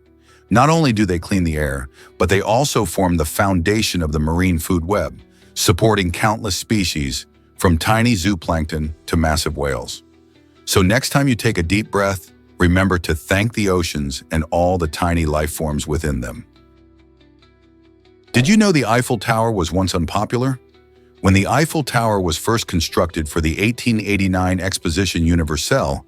Not only do they clean the air, but they also form the foundation of the marine food web, supporting countless species, from tiny zooplankton to massive whales. So next time you take a deep breath, remember to thank the oceans and all the tiny life forms within them. Did you know the Eiffel Tower was once unpopular? When the Eiffel Tower was first constructed for the 1889 Exposition Universelle,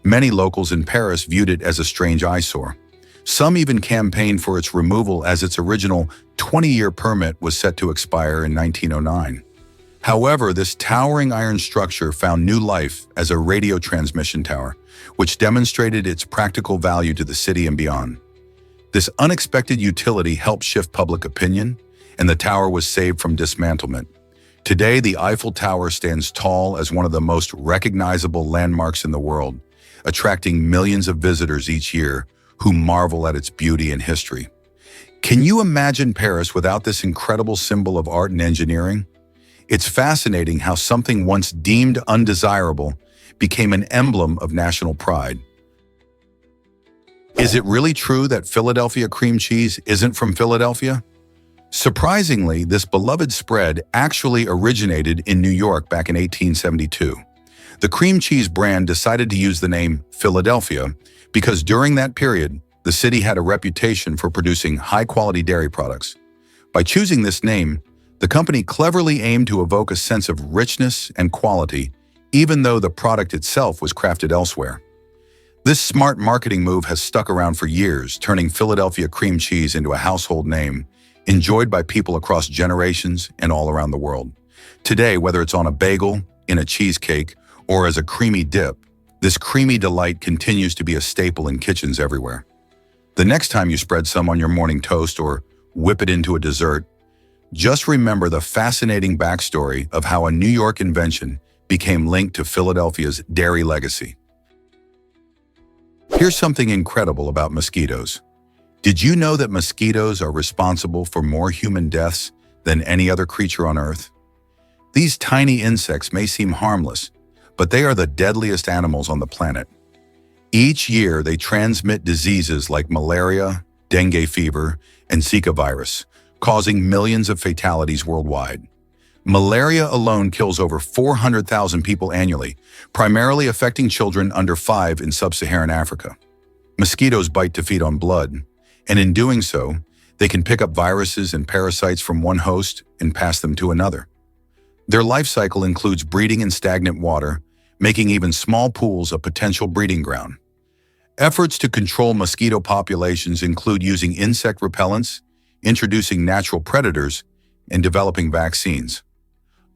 many locals in Paris viewed it as a strange eyesore. Some even campaigned for its removal as its original 20-year permit was set to expire in 1909. However, this towering iron structure found new life as a radio transmission tower, which demonstrated its practical value to the city and beyond. This unexpected utility helped shift public opinion, and the tower was saved from dismantlement. Today, the Eiffel Tower stands tall as one of the most recognizable landmarks in the world, attracting millions of visitors each year who marvel at its beauty and history. Can you imagine Paris without this incredible symbol of art and engineering? It's fascinating how something once deemed undesirable became an emblem of national pride. Is it really true that Philadelphia cream cheese isn't from Philadelphia? Surprisingly, this beloved spread actually originated in New York back in 1872. The cream cheese brand decided to use the name Philadelphia because during that period, the city had a reputation for producing high-quality dairy products. By choosing this name, the company cleverly aimed to evoke a sense of richness and quality, even though the product itself was crafted elsewhere. This smart marketing move has stuck around for years, turning Philadelphia cream cheese into a household name, enjoyed by people across generations and all around the world. Today, whether it's on a bagel, in a cheesecake, or as a creamy dip, this creamy delight continues to be a staple in kitchens everywhere. The next time you spread some on your morning toast or whip it into a dessert, just remember the fascinating backstory of how a New York invention became linked to Philadelphia's dairy legacy. Here's something incredible about mosquitoes. Did you know that mosquitoes are responsible for more human deaths than any other creature on Earth? These tiny insects may seem harmless, but they are the deadliest animals on the planet. Each year, they transmit diseases like malaria, dengue fever, and Zika virus, causing millions of fatalities worldwide. Malaria alone kills over 400,000 people annually, primarily affecting children under 5 in sub-Saharan Africa. Mosquitoes bite to feed on blood, and in doing so, they can pick up viruses and parasites from one host and pass them to another. Their life cycle includes breeding in stagnant water, making even small pools a potential breeding ground. Efforts to control mosquito populations include using insect repellents, introducing natural predators, and developing vaccines.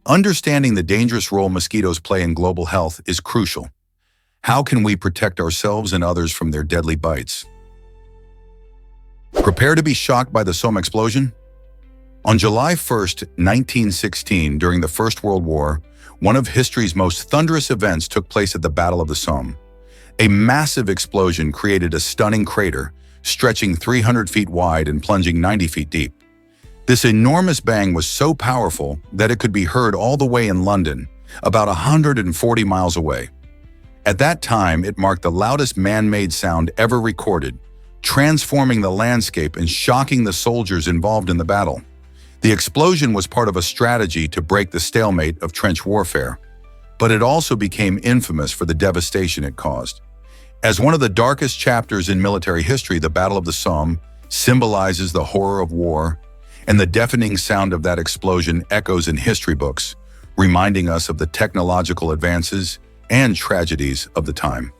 Understanding the dangerous role mosquitoes play in global health is crucial. How can we protect ourselves and others from their deadly bites? Prepare to be shocked by the Somme explosion? On July 1st, 1916, during the First World War, one of history's most thunderous events took place at the Battle of the Somme. A massive explosion created a stunning crater, stretching 300 feet wide and plunging 90 feet deep. This enormous bang was so powerful that it could be heard all the way in London, about 140 miles away. At that time, it marked the loudest man-made sound ever recorded, transforming the landscape and shocking the soldiers involved in the battle. The explosion was part of a strategy to break the stalemate of trench warfare, but it also became infamous for the devastation it caused. As one of the darkest chapters in military history, the Battle of the Somme symbolizes the horror of war, and the deafening sound of that explosion echoes in history books, reminding us of the technological advances and tragedies of the time.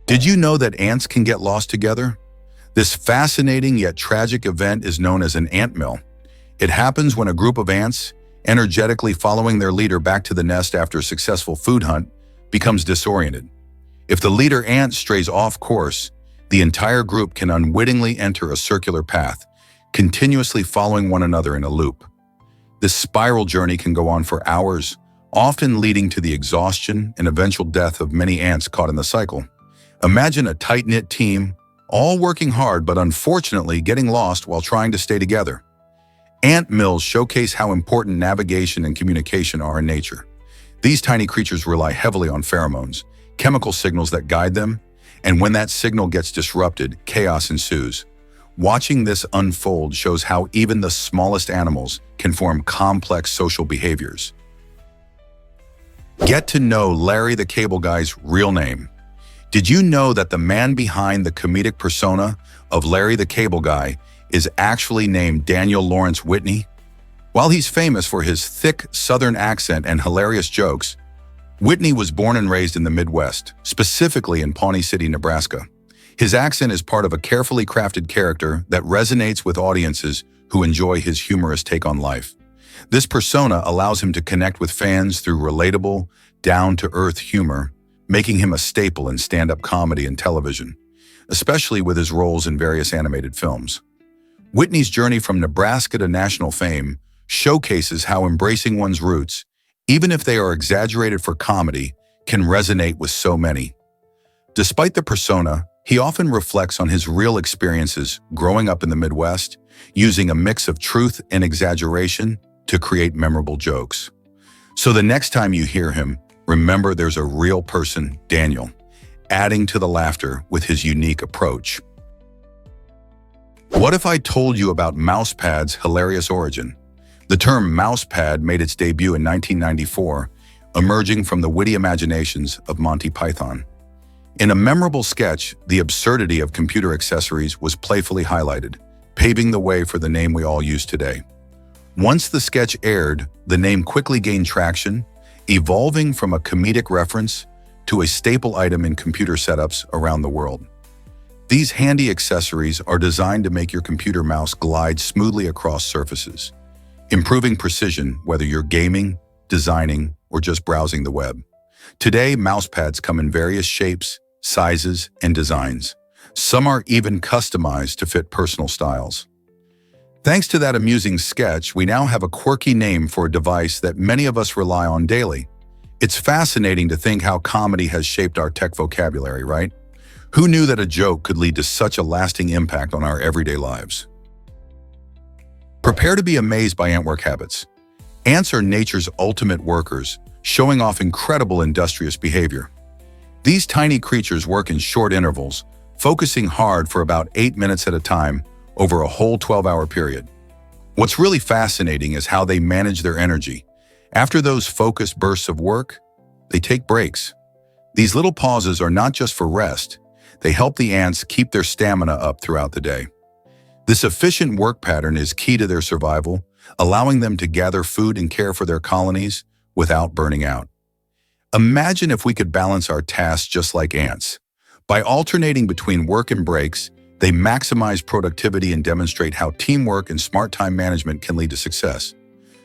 Did you know that ants can get lost together? This fascinating yet tragic event is known as an ant mill. It happens when a group of ants, energetically following their leader back to the nest after a successful food hunt, becomes disoriented. If the leader ant strays off course, the entire group can unwittingly enter a circular path, continuously following one another in a loop. This spiral journey can go on for hours, often leading to the exhaustion and eventual death of many ants caught in the cycle. Imagine a tight-knit team, all working hard but unfortunately getting lost while trying to stay together. Ant mills showcase how important navigation and communication are in nature. These tiny creatures rely heavily on pheromones, chemical signals that guide them, and when that signal gets disrupted, chaos ensues. Watching this unfold shows how even the smallest animals can form complex social behaviors. Get to know Larry the Cable Guy's real name. Did you know that the man behind the comedic persona of Larry the Cable Guy is actually named Daniel Lawrence Whitney? While he's famous for his thick Southern accent and hilarious jokes, Whitney was born and raised in the Midwest, specifically in Pawnee City, Nebraska. His accent is part of a carefully crafted character that resonates with audiences who enjoy his humorous take on life. This persona allows him to connect with fans through relatable, down-to-earth humor, making him a staple in stand-up comedy and television, especially with his roles in various animated films. Whitney's journey from Nebraska to national fame showcases how embracing one's roots, even if they are exaggerated for comedy, can resonate with so many. Despite the persona, he often reflects on his real experiences growing up in the Midwest, using a mix of truth and exaggeration to create memorable jokes. So the next time you hear him, remember there's a real person, Daniel, adding to the laughter with his unique approach. What if I told you about Mousepad's hilarious origin? The term mousepad made its debut in 1994, emerging from the witty imaginations of Monty Python. In a memorable sketch, the absurdity of computer accessories was playfully highlighted, paving the way for the name we all use today. Once the sketch aired, the name quickly gained traction, evolving from a comedic reference to a staple item in computer setups around the world. These handy accessories are designed to make your computer mouse glide smoothly across surfaces, improving precision whether you're gaming, designing, or just browsing the web. Today, mousepads come in various shapes, sizes, and designs. Some are even customized to fit personal styles. Thanks to that amusing sketch, we now have a quirky name for a device that many of us rely on daily. It's fascinating to think how comedy has shaped our tech vocabulary, right? Who knew that a joke could lead to such a lasting impact on our everyday lives? Prepare to be amazed by ant work habits. Ants are nature's ultimate workers, showing off incredible industrious behavior. These tiny creatures work in short intervals, focusing hard for about 8 minutes at a time over a whole 12-hour period. What's really fascinating is how they manage their energy. After those focused bursts of work, they take breaks. These little pauses are not just for rest, they help the ants keep their stamina up throughout the day. This efficient work pattern is key to their survival, allowing them to gather food and care for their colonies without burning out. Imagine if we could balance our tasks just like ants. By alternating between work and breaks, they maximize productivity and demonstrate how teamwork and smart time management can lead to success.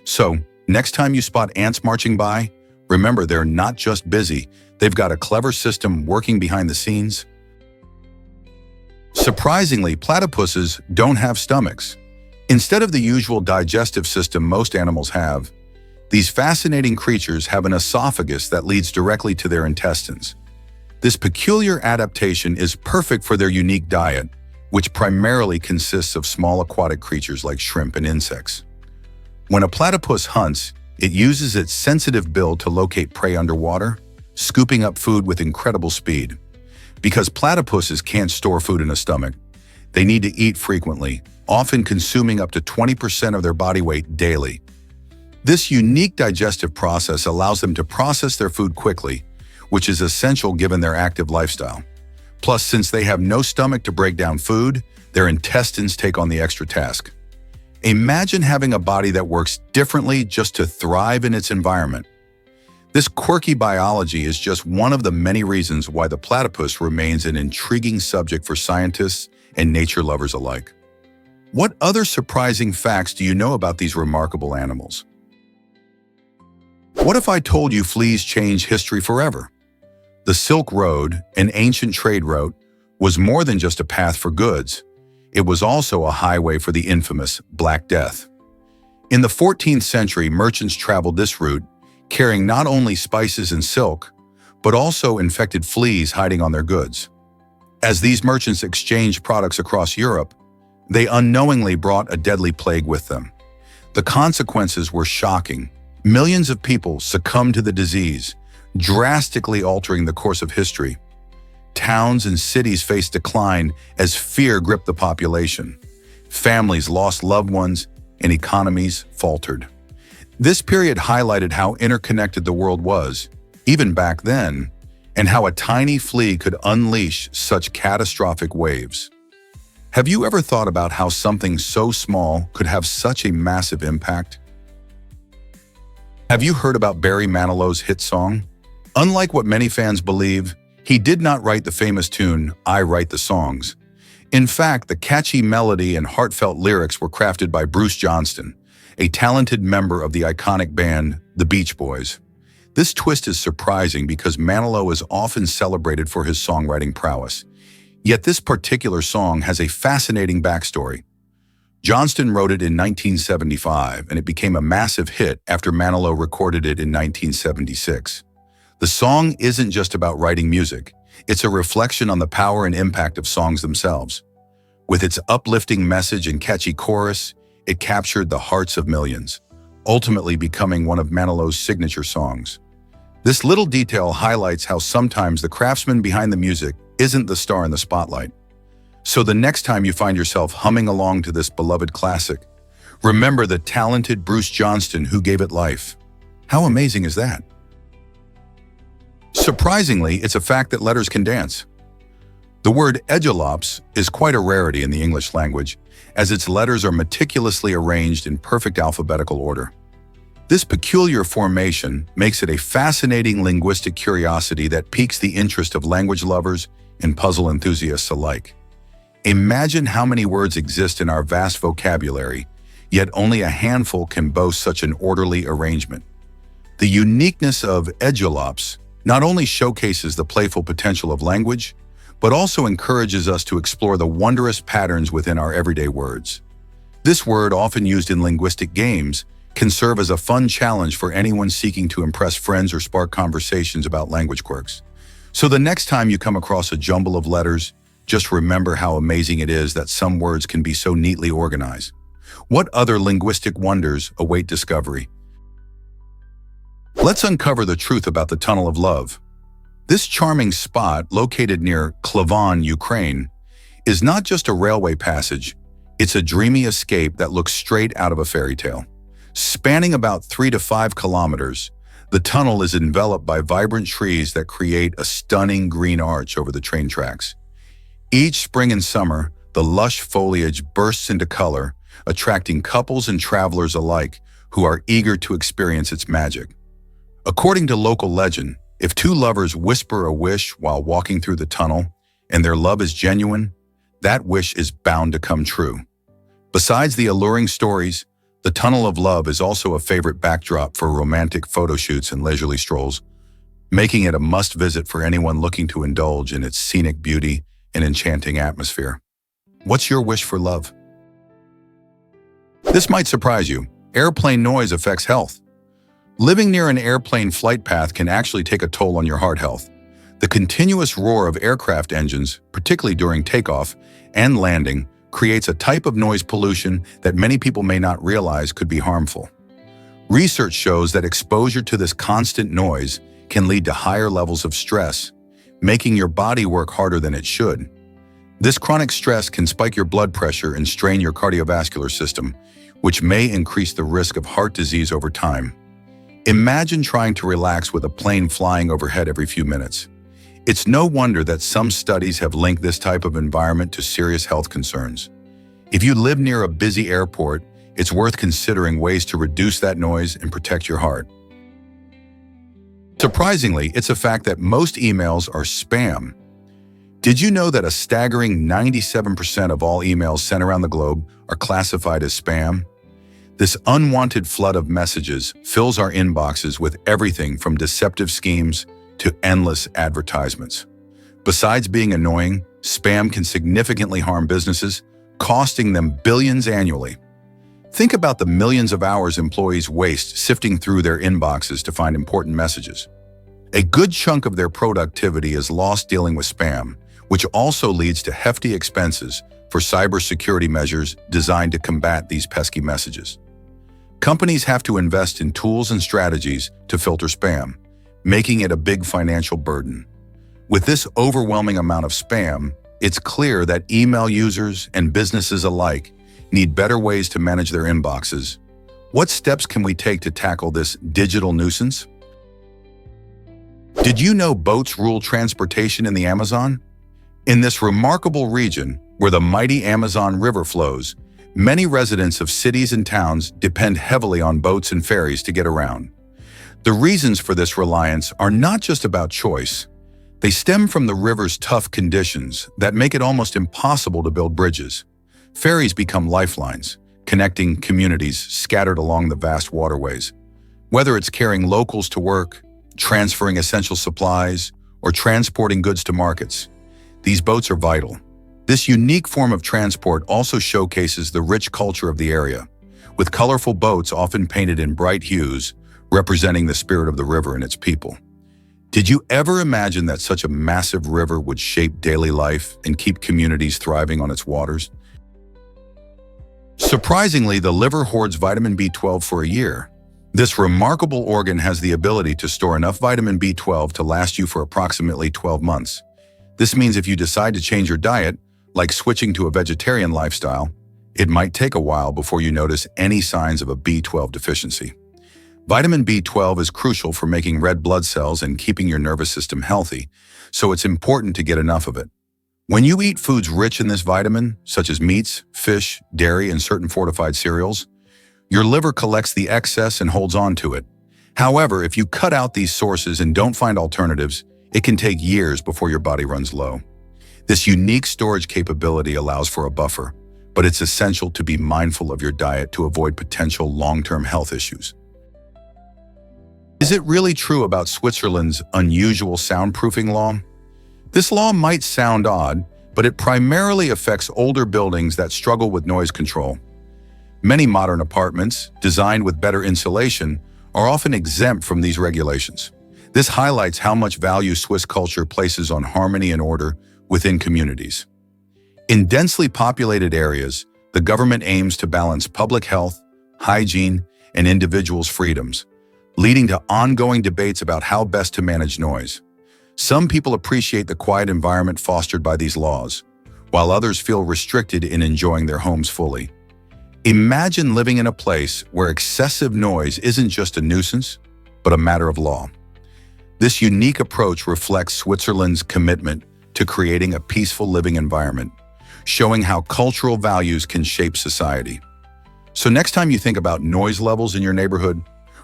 So, next time you spot ants marching by, remember they're not just busy, they've got a clever system working behind the scenes. Surprisingly, platypuses don't have stomachs. Instead of the usual digestive system most animals have, these fascinating creatures have an esophagus that leads directly to their intestines. This peculiar adaptation is perfect for their unique diet, which primarily consists of small aquatic creatures like shrimp and insects. When a platypus hunts, it uses its sensitive bill to locate prey underwater, scooping up food with incredible speed. Because platypuses can't store food in a stomach, they need to eat frequently, often consuming up to 20% of their body weight daily. This unique digestive process allows them to process their food quickly, which is essential given their active lifestyle. Plus, since they have no stomach to break down food, their intestines take on the extra task. Imagine having a body that works differently just to thrive in its environment. This quirky biology is just one of the many reasons why the platypus remains an intriguing subject for scientists and nature lovers alike. What other surprising facts do you know about these remarkable animals? What if I told you fleas change history forever? The Silk Road, an ancient trade route, was more than just a path for goods. It was also a highway for the infamous Black Death. In the 14th century, merchants traveled this route, carrying not only spices and silk, but also infected fleas hiding on their goods. As these merchants exchanged products across Europe, they unknowingly brought a deadly plague with them. The consequences were shocking. Millions of people succumbed to the disease, drastically altering the course of history. Towns and cities faced decline as fear gripped the population. Families lost loved ones, and economies faltered. This period highlighted how interconnected the world was, even back then, and how a tiny flea could unleash such catastrophic waves. Have you ever thought about how something so small could have such a massive impact? Have you heard about Barry Manilow's hit song? Unlike what many fans believe, he did not write the famous tune, "I Write the Songs." In fact, the catchy melody and heartfelt lyrics were crafted by Bruce Johnston, a talented member of the iconic band, the Beach Boys. This twist is surprising because Manilow is often celebrated for his songwriting prowess. Yet this particular song has a fascinating backstory. Johnston wrote it in 1975, and it became a massive hit after Manilow recorded it in 1976. The song isn't just about writing music, it's a reflection on the power and impact of songs themselves. With its uplifting message and catchy chorus, it captured the hearts of millions, ultimately becoming one of Manilow's signature songs. This little detail highlights how sometimes the craftsman behind the music isn't the star in the spotlight. So the next time you find yourself humming along to this beloved classic, remember the talented Bruce Johnston who gave it life. How amazing is that? Surprisingly, it's a fact that letters can dance. The word Aegialops is quite a rarity in the English language, as its letters are meticulously arranged in perfect alphabetical order. This peculiar formation makes it a fascinating linguistic curiosity that piques the interest of language lovers and puzzle enthusiasts alike. Imagine how many words exist in our vast vocabulary, yet only a handful can boast such an orderly arrangement. The uniqueness of Aegialops not only showcases the playful potential of language, but also encourages us to explore the wondrous patterns within our everyday words. This word, often used in linguistic games, can serve as a fun challenge for anyone seeking to impress friends or spark conversations about language quirks. So the next time you come across a jumble of letters, just remember how amazing it is that some words can be so neatly organized. What other linguistic wonders await discovery? Let's uncover the truth about the Tunnel of Love. This charming spot, located near Klavon, Ukraine, is not just a railway passage. It's a dreamy escape that looks straight out of a fairy tale. Spanning about 3 to 5 kilometers, the tunnel is enveloped by vibrant trees that create a stunning green arch over the train tracks. Each spring and summer, the lush foliage bursts into color, attracting couples and travelers alike who are eager to experience its magic. According to local legend, if two lovers whisper a wish while walking through the tunnel and their love is genuine, that wish is bound to come true. Besides the alluring stories, the Tunnel of Love is also a favorite backdrop for romantic photo shoots and leisurely strolls, making it a must-visit for anyone looking to indulge in its scenic beauty and enchanting atmosphere. What's your wish for love? This might surprise you. Airplane noise affects health. Living near an airplane flight path can actually take a toll on your heart health. The continuous roar of aircraft engines, particularly during takeoff and landing, creates a type of noise pollution that many people may not realize could be harmful. Research shows that exposure to this constant noise can lead to higher levels of stress, making your body work harder than it should. This chronic stress can spike your blood pressure and strain your cardiovascular system, which may increase the risk of heart disease over time. Imagine trying to relax with a plane flying overhead every few minutes. It's no wonder that some studies have linked this type of environment to serious health concerns. If you live near a busy airport, it's worth considering ways to reduce that noise and protect your heart. Surprisingly, it's a fact that most emails are spam. Did you know that a staggering 97% of all emails sent around the globe are classified as spam? This unwanted flood of messages fills our inboxes with everything from deceptive schemes to endless advertisements. Besides being annoying, spam can significantly harm businesses, costing them billions annually. Think about the millions of hours employees waste sifting through their inboxes to find important messages. A good chunk of their productivity is lost dealing with spam, which also leads to hefty expenses for cybersecurity measures designed to combat these pesky messages. Companies have to invest in tools and strategies to filter spam, making it a big financial burden. With this overwhelming amount of spam, it's clear that email users and businesses alike need better ways to manage their inboxes. What steps can we take to tackle this digital nuisance? Did you know boats rule transportation in the Amazon? In this remarkable region, where the mighty Amazon River flows, many residents of cities and towns depend heavily on boats and ferries to get around. The reasons for this reliance are not just about choice. They stem from the river's tough conditions that make it almost impossible to build bridges. Ferries become lifelines, connecting communities scattered along the vast waterways. Whether it's carrying locals to work, transferring essential supplies, or transporting goods to markets, these boats are vital. This unique form of transport also showcases the rich culture of the area, with colorful boats often painted in bright hues, representing the spirit of the river and its people. Did you ever imagine that such a massive river would shape daily life and keep communities thriving on its waters? Surprisingly, the liver hoards vitamin B12 for a year. This remarkable organ has the ability to store enough vitamin B12 to last you for approximately 12 months. This means if you decide to change your diet, like switching to a vegetarian lifestyle, it might take a while before you notice any signs of a B12 deficiency. Vitamin B12 is crucial for making red blood cells and keeping your nervous system healthy, so it's important to get enough of it. When you eat foods rich in this vitamin, such as meats, fish, dairy, and certain fortified cereals, your liver collects the excess and holds on to it. However, if you cut out these sources and don't find alternatives, it can take years before your body runs low. This unique storage capability allows for a buffer, but it's essential to be mindful of your diet to avoid potential long-term health issues. Is it really true about Switzerland's unusual soundproofing law? This law might sound odd, but it primarily affects older buildings that struggle with noise control. Many modern apartments, designed with better insulation, are often exempt from these regulations. This highlights how much value Swiss culture places on harmony and order within communities. In densely populated areas, the government aims to balance public health, hygiene, and individuals' freedoms, leading to ongoing debates about how best to manage noise. Some people appreciate the quiet environment fostered by these laws, while others feel restricted in enjoying their homes fully. Imagine living in a place where excessive noise isn't just a nuisance, but a matter of law. This unique approach reflects Switzerland's commitment to creating a peaceful living environment, showing how cultural values can shape society. So next time you think about noise levels in your neighborhood,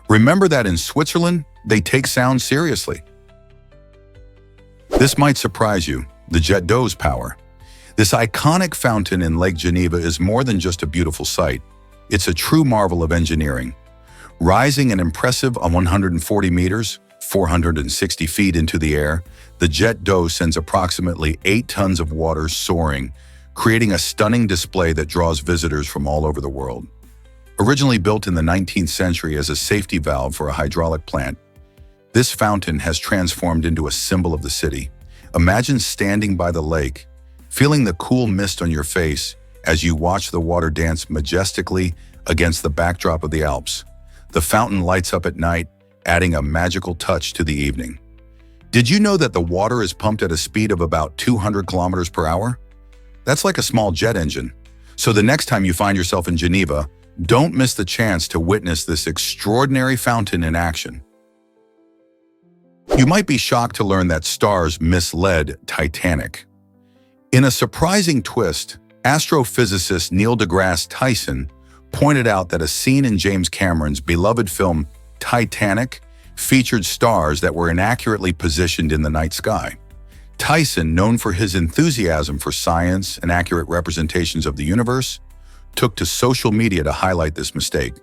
remember that in Switzerland, they take sound seriously. This might surprise you, the jet d'eau's power. This iconic fountain in Lake Geneva is more than just a beautiful sight. It's a true marvel of engineering. Rising an impressive 140 meters, 460 feet into the air, the jet d'eau sends approximately 8 tons of water soaring, creating a stunning display that draws visitors from all over the world. Originally built in the 19th century as a safety valve for a hydraulic plant, this fountain has transformed into a symbol of the city. Imagine standing by the lake, feeling the cool mist on your face as you watch the water dance majestically against the backdrop of the Alps. The fountain lights up at night, adding a magical touch to the evening. Did you know that the water is pumped at a speed of about 200 kilometers per hour? That's like a small jet engine. So the next time you find yourself in Geneva, don't miss the chance to witness this extraordinary fountain in action. You might be shocked to learn that stars misled Titanic. In a surprising twist, astrophysicist Neil deGrasse Tyson pointed out that a scene in James Cameron's beloved film Titanic featured stars that were inaccurately positioned in the night sky. Tyson, known for his enthusiasm for science and accurate representations of the universe, took to social media to highlight this mistake.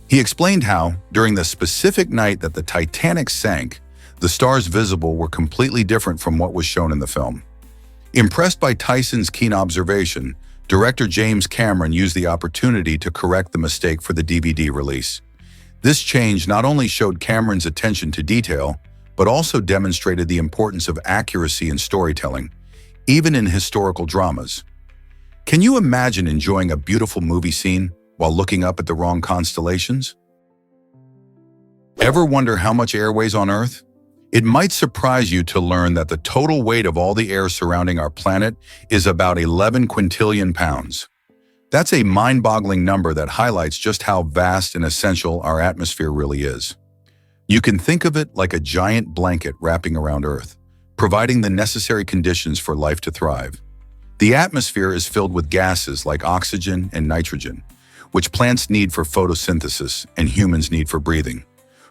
He explained how, during the specific night that the Titanic sank, the stars visible were completely different from what was shown in the film. Impressed by Tyson's keen observation, director James Cameron used the opportunity to correct the mistake for the DVD release. This change not only showed Cameron's attention to detail, but also demonstrated the importance of accuracy in storytelling, even in historical dramas. Can you imagine enjoying a beautiful movie scene while looking up at the wrong constellations? Ever wonder how much air weighs on Earth? It might surprise you to learn that the total weight of all the air surrounding our planet is about 11 quintillion pounds. That's a mind-boggling number that highlights just how vast and essential our atmosphere really is. You can think of it like a giant blanket wrapping around Earth, providing the necessary conditions for life to thrive. The atmosphere is filled with gases like oxygen and nitrogen, which plants need for photosynthesis and humans need for breathing.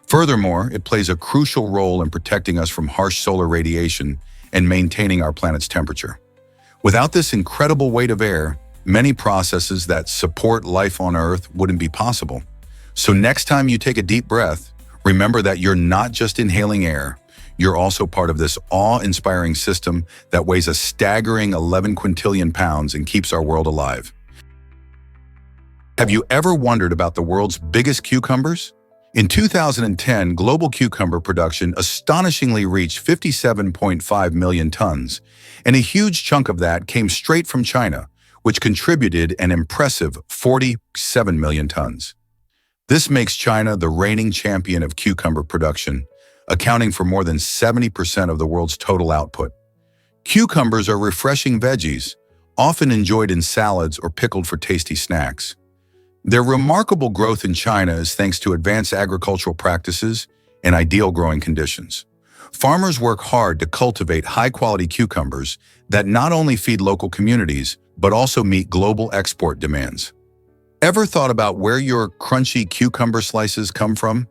Furthermore, it plays a crucial role in protecting us from harsh solar radiation and maintaining our planet's temperature. Without this incredible weight of air, many processes that support life on Earth wouldn't be possible. So next time you take a deep breath, remember that you're not just inhaling air, you're also part of this awe-inspiring system that weighs a staggering 11 quintillion pounds and keeps our world alive. Have you ever wondered about the world's biggest cucumbers? In 2010, global cucumber production astonishingly reached 57.5 million tons, and a huge chunk of that came straight from China, which contributed an impressive 47 million tons. This makes China the reigning champion of cucumber production, accounting for more than 70% of the world's total output. Cucumbers are refreshing veggies, often enjoyed in salads or pickled for tasty snacks. Their remarkable growth in China is thanks to advanced agricultural practices and ideal growing conditions. Farmers work hard to cultivate high-quality cucumbers that not only feed local communities, but also meet global export demands. Ever thought about where your crunchy cucumber slices come from?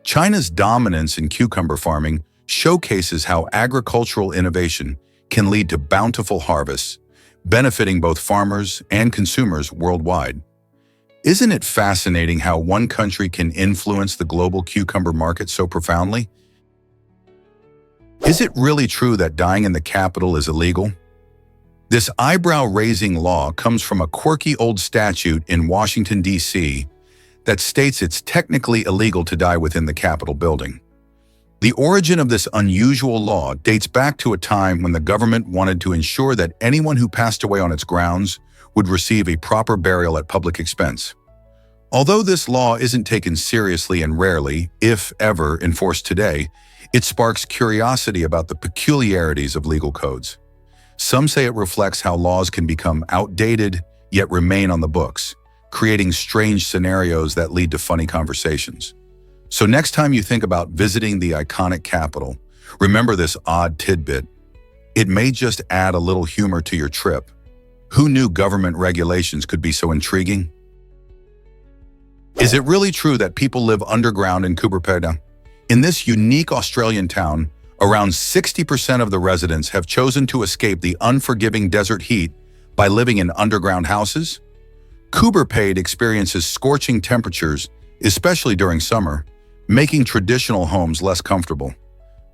China's dominance in cucumber farming showcases how agricultural innovation can lead to bountiful harvests, benefiting both farmers and consumers worldwide. Isn't it fascinating how one country can influence the global cucumber market so profoundly? Is it really true that dyeing in the capital is illegal? This eyebrow-raising law comes from a quirky old statute in Washington, D.C. that states it's technically illegal to dye within the Capitol building. The origin of this unusual law dates back to a time when the government wanted to ensure that anyone who passed away on its grounds would receive a proper burial at public expense. Although this law isn't taken seriously and rarely, if ever, enforced today, it sparks curiosity about the peculiarities of legal codes. Some say it reflects how laws can become outdated yet remain on the books, creating strange scenarios that lead to funny conversations. So next time you think about visiting the iconic capital, remember this odd tidbit. It may just add a little humor to your trip. Who knew government regulations could be so intriguing? Is it really true that people live underground in Cooperpeda? In this unique Australian town, around 60% of the residents have chosen to escape the unforgiving desert heat by living in underground houses. Cooperpeda experiences scorching temperatures, especially during summer, making traditional homes less comfortable.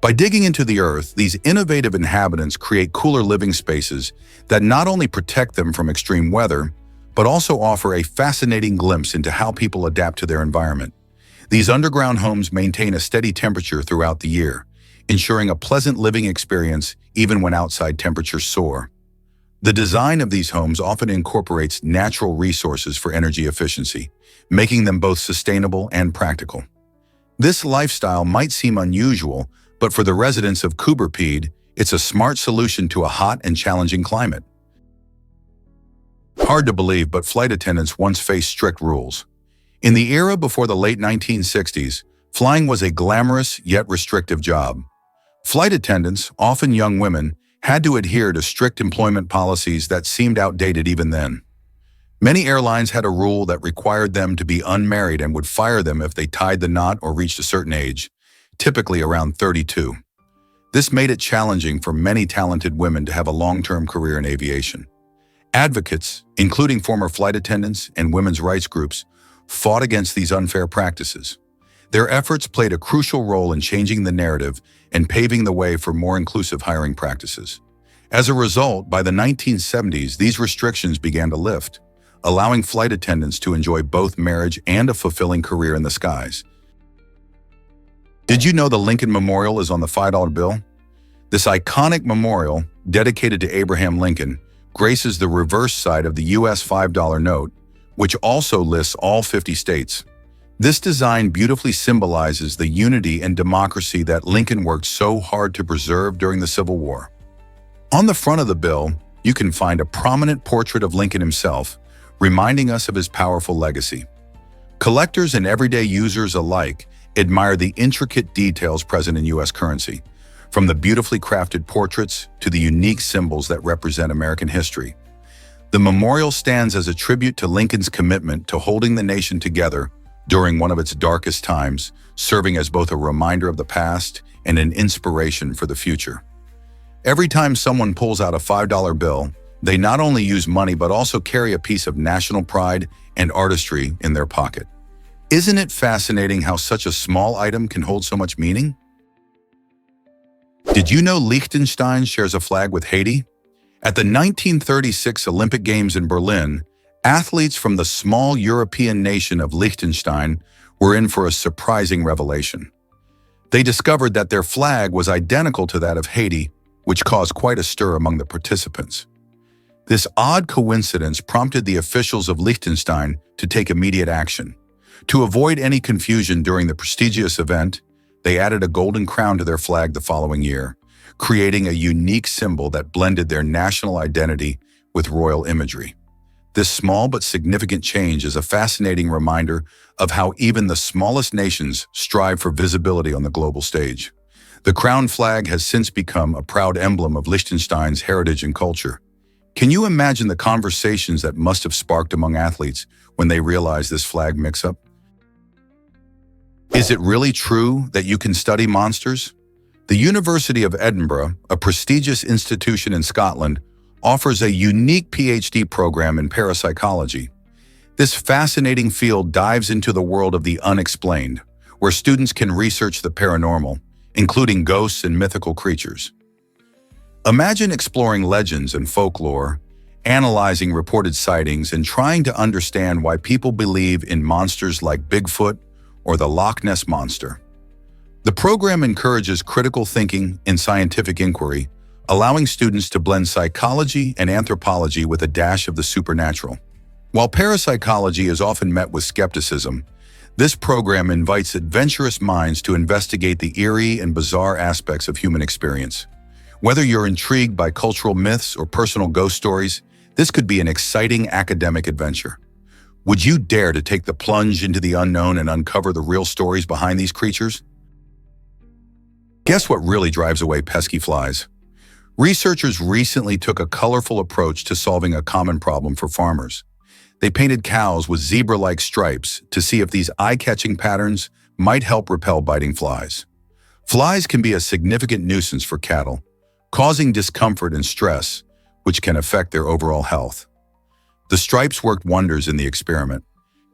By digging into the earth, these innovative inhabitants create cooler living spaces that not only protect them from extreme weather, but also offer a fascinating glimpse into how people adapt to their environment. These underground homes maintain a steady temperature throughout the year, ensuring a pleasant living experience even when outside temperatures soar. The design of these homes often incorporates natural resources for energy efficiency, making them both sustainable and practical. This lifestyle might seem unusual, but for the residents of Cooperpeda, it's a smart solution to a hot and challenging climate. Hard to believe, but flight attendants once faced strict rules. In the era before the late 1960s, flying was a glamorous yet restrictive job. Flight attendants, often young women, had to adhere to strict employment policies that seemed outdated even then. Many airlines had a rule that required them to be unmarried and would fire them if they tied the knot or reached a certain age, typically around 32. This made it challenging for many talented women to have a long-term career in aviation. Advocates, including former flight attendants and women's rights groups, fought against these unfair practices. Their efforts played a crucial role in changing the narrative and paving the way for more inclusive hiring practices. As a result, by the 1970s, these restrictions began to lift, allowing flight attendants to enjoy both marriage and a fulfilling career in the skies. Did you know the Lincoln Memorial is on the $5 bill? This iconic memorial, dedicated to Abraham Lincoln, graces the reverse side of the U.S. $5 note, which also lists all 50 states. This design beautifully symbolizes the unity and democracy that Lincoln worked so hard to preserve during the Civil War. On the front of the bill, you can find a prominent portrait of Lincoln himself, reminding us of his powerful legacy. Collectors and everyday users alike admire the intricate details present in U.S. currency, from the beautifully crafted portraits to the unique symbols that represent American history. The memorial stands as a tribute to Lincoln's commitment to holding the nation together during one of its darkest times, serving as both a reminder of the past and an inspiration for the future. Every time someone pulls out a $5 bill, they not only use money but also carry a piece of national pride and artistry in their pocket. Isn't it fascinating how such a small item can hold so much meaning? Did you know Liechtenstein shares a flag with Haiti? At the 1936 Olympic Games in Berlin, athletes from the small European nation of Liechtenstein were in for a surprising revelation. They discovered that their flag was identical to that of Haiti, which caused quite a stir among the participants. This odd coincidence prompted the officials of Liechtenstein to take immediate action. To avoid any confusion during the prestigious event, they added a golden crown to their flag the following year, creating a unique symbol that blended their national identity with royal imagery. This small but significant change is a fascinating reminder of how even the smallest nations strive for visibility on the global stage. The crown flag has since become a proud emblem of Liechtenstein's heritage and culture. Can you imagine the conversations that must have sparked among athletes when they realized this flag mix-up? Is it really true that you can study monsters? The University of Edinburgh, a prestigious institution in Scotland, offers a unique PhD program in parapsychology. This fascinating field dives into the world of the unexplained, where students can research the paranormal, including ghosts and mythical creatures. Imagine exploring legends and folklore, analyzing reported sightings, and trying to understand why people believe in monsters like Bigfoot or the Loch Ness Monster. The program encourages critical thinking and scientific inquiry, allowing students to blend psychology and anthropology with a dash of the supernatural. While parapsychology is often met with skepticism, this program invites adventurous minds to investigate the eerie and bizarre aspects of human experience. Whether you're intrigued by cultural myths or personal ghost stories, this could be an exciting academic adventure. Would you dare to take the plunge into the unknown and uncover the real stories behind these creatures? Guess what really drives away pesky flies? Researchers recently took a colorful approach to solving a common problem for farmers. They painted cows with zebra-like stripes to see if these eye-catching patterns might help repel biting flies. Flies can be a significant nuisance for cattle, causing discomfort and stress, which can affect their overall health. The stripes worked wonders in the experiment.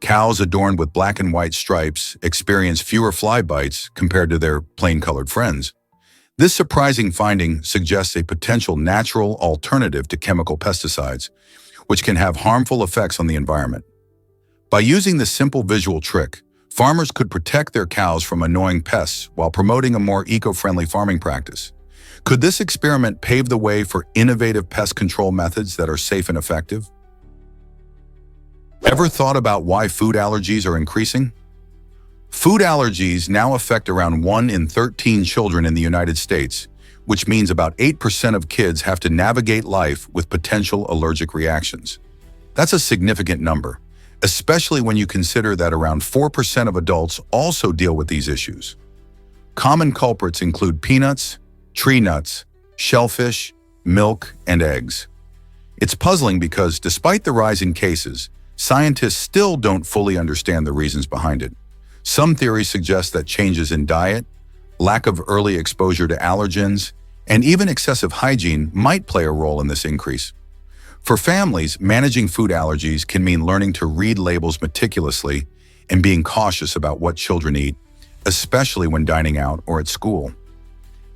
Cows adorned with black and white stripes experienced fewer fly bites compared to their plain-colored friends. This surprising finding suggests a potential natural alternative to chemical pesticides, which can have harmful effects on the environment. By using this simple visual trick, farmers could protect their cows from annoying pests while promoting a more eco-friendly farming practice. Could this experiment pave the way for innovative pest control methods that are safe and effective? Ever thought about why food allergies are increasing? Food allergies now affect around 1 in 13 children in the United States, which means about 8% of kids have to navigate life with potential allergic reactions. That's a significant number, especially when you consider that around 4% of adults also deal with these issues. Common culprits include peanuts, tree nuts, shellfish, milk, and eggs. It's puzzling because, despite the rise in cases, scientists still don't fully understand the reasons behind it. Some theories suggest that changes in diet, lack of early exposure to allergens, and even excessive hygiene might play a role in this increase. For families, managing food allergies can mean learning to read labels meticulously and being cautious about what children eat, especially when dining out or at school.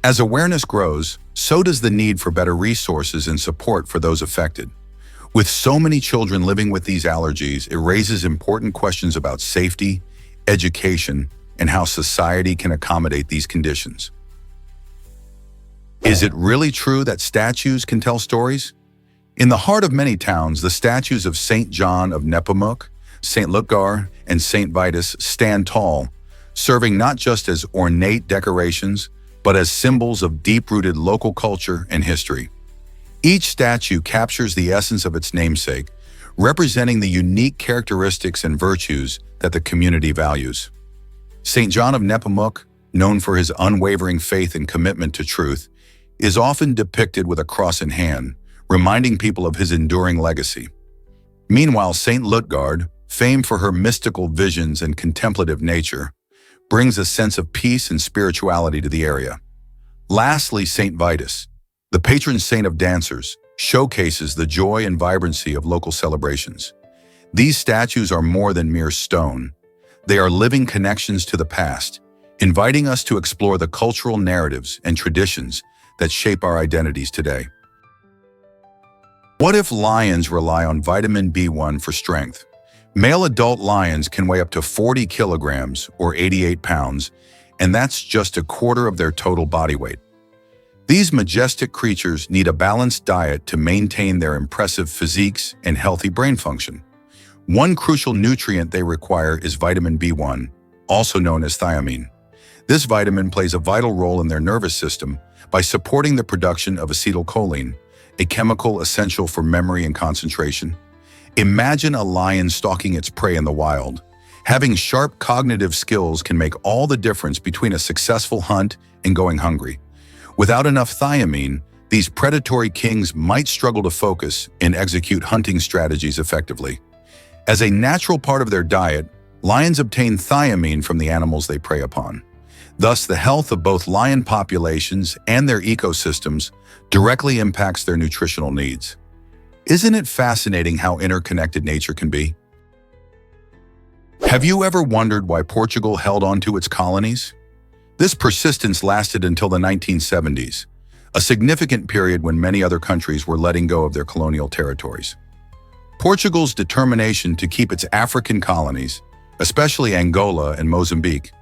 As awareness grows, so does the need for better resources and support for those affected. With so many children living with these allergies, it raises important questions about safety, education, and how society can accommodate these conditions. Is it really true that statues can tell stories? In the heart of many towns, the statues of St. John of Nepomuc, St. Lutgar, and St. Vitus stand tall, serving not just as ornate decorations, but as symbols of deep-rooted local culture and history. Each statue captures the essence of its namesake, representing the unique characteristics and virtues that the community values. St. John of Nepomuc, known for his unwavering faith and commitment to truth, is often depicted with a cross in hand, reminding people of his enduring legacy. Meanwhile, St. Lutgard, famed for her mystical visions and contemplative nature, brings a sense of peace and spirituality to the area. Lastly, St. Vitus, the patron saint of dancers, showcases the joy and vibrancy of local celebrations. These statues are more than mere stone. They are living connections to the past, inviting us to explore the cultural narratives and traditions that shape our identities today. What if lions rely on vitamin B1 for strength? Male adult lions can weigh up to 40 kilograms or 88 pounds, and that's just a quarter of their total body weight. These majestic creatures need a balanced diet to maintain their impressive physiques and healthy brain function. One crucial nutrient they require is vitamin B1, also known as thiamine. This vitamin plays a vital role in their nervous system by supporting the production of acetylcholine, a chemical essential for memory and concentration. Imagine a lion stalking its prey in the wild. Having sharp cognitive skills can make all the difference between a successful hunt and going hungry. Without enough thiamine, these predatory kings might struggle to focus and execute hunting strategies effectively. As a natural part of their diet, lions obtain thiamine from the animals they prey upon. Thus, the health of both lion populations and their ecosystems directly impacts their nutritional needs. Isn't it fascinating how interconnected nature can be? Have you ever wondered why Portugal held on to its colonies? This persistence lasted until the 1970s, a significant period when many other countries were letting go of their colonial territories. Portugal's determination to keep its African colonies, especially Angola and Mozambique,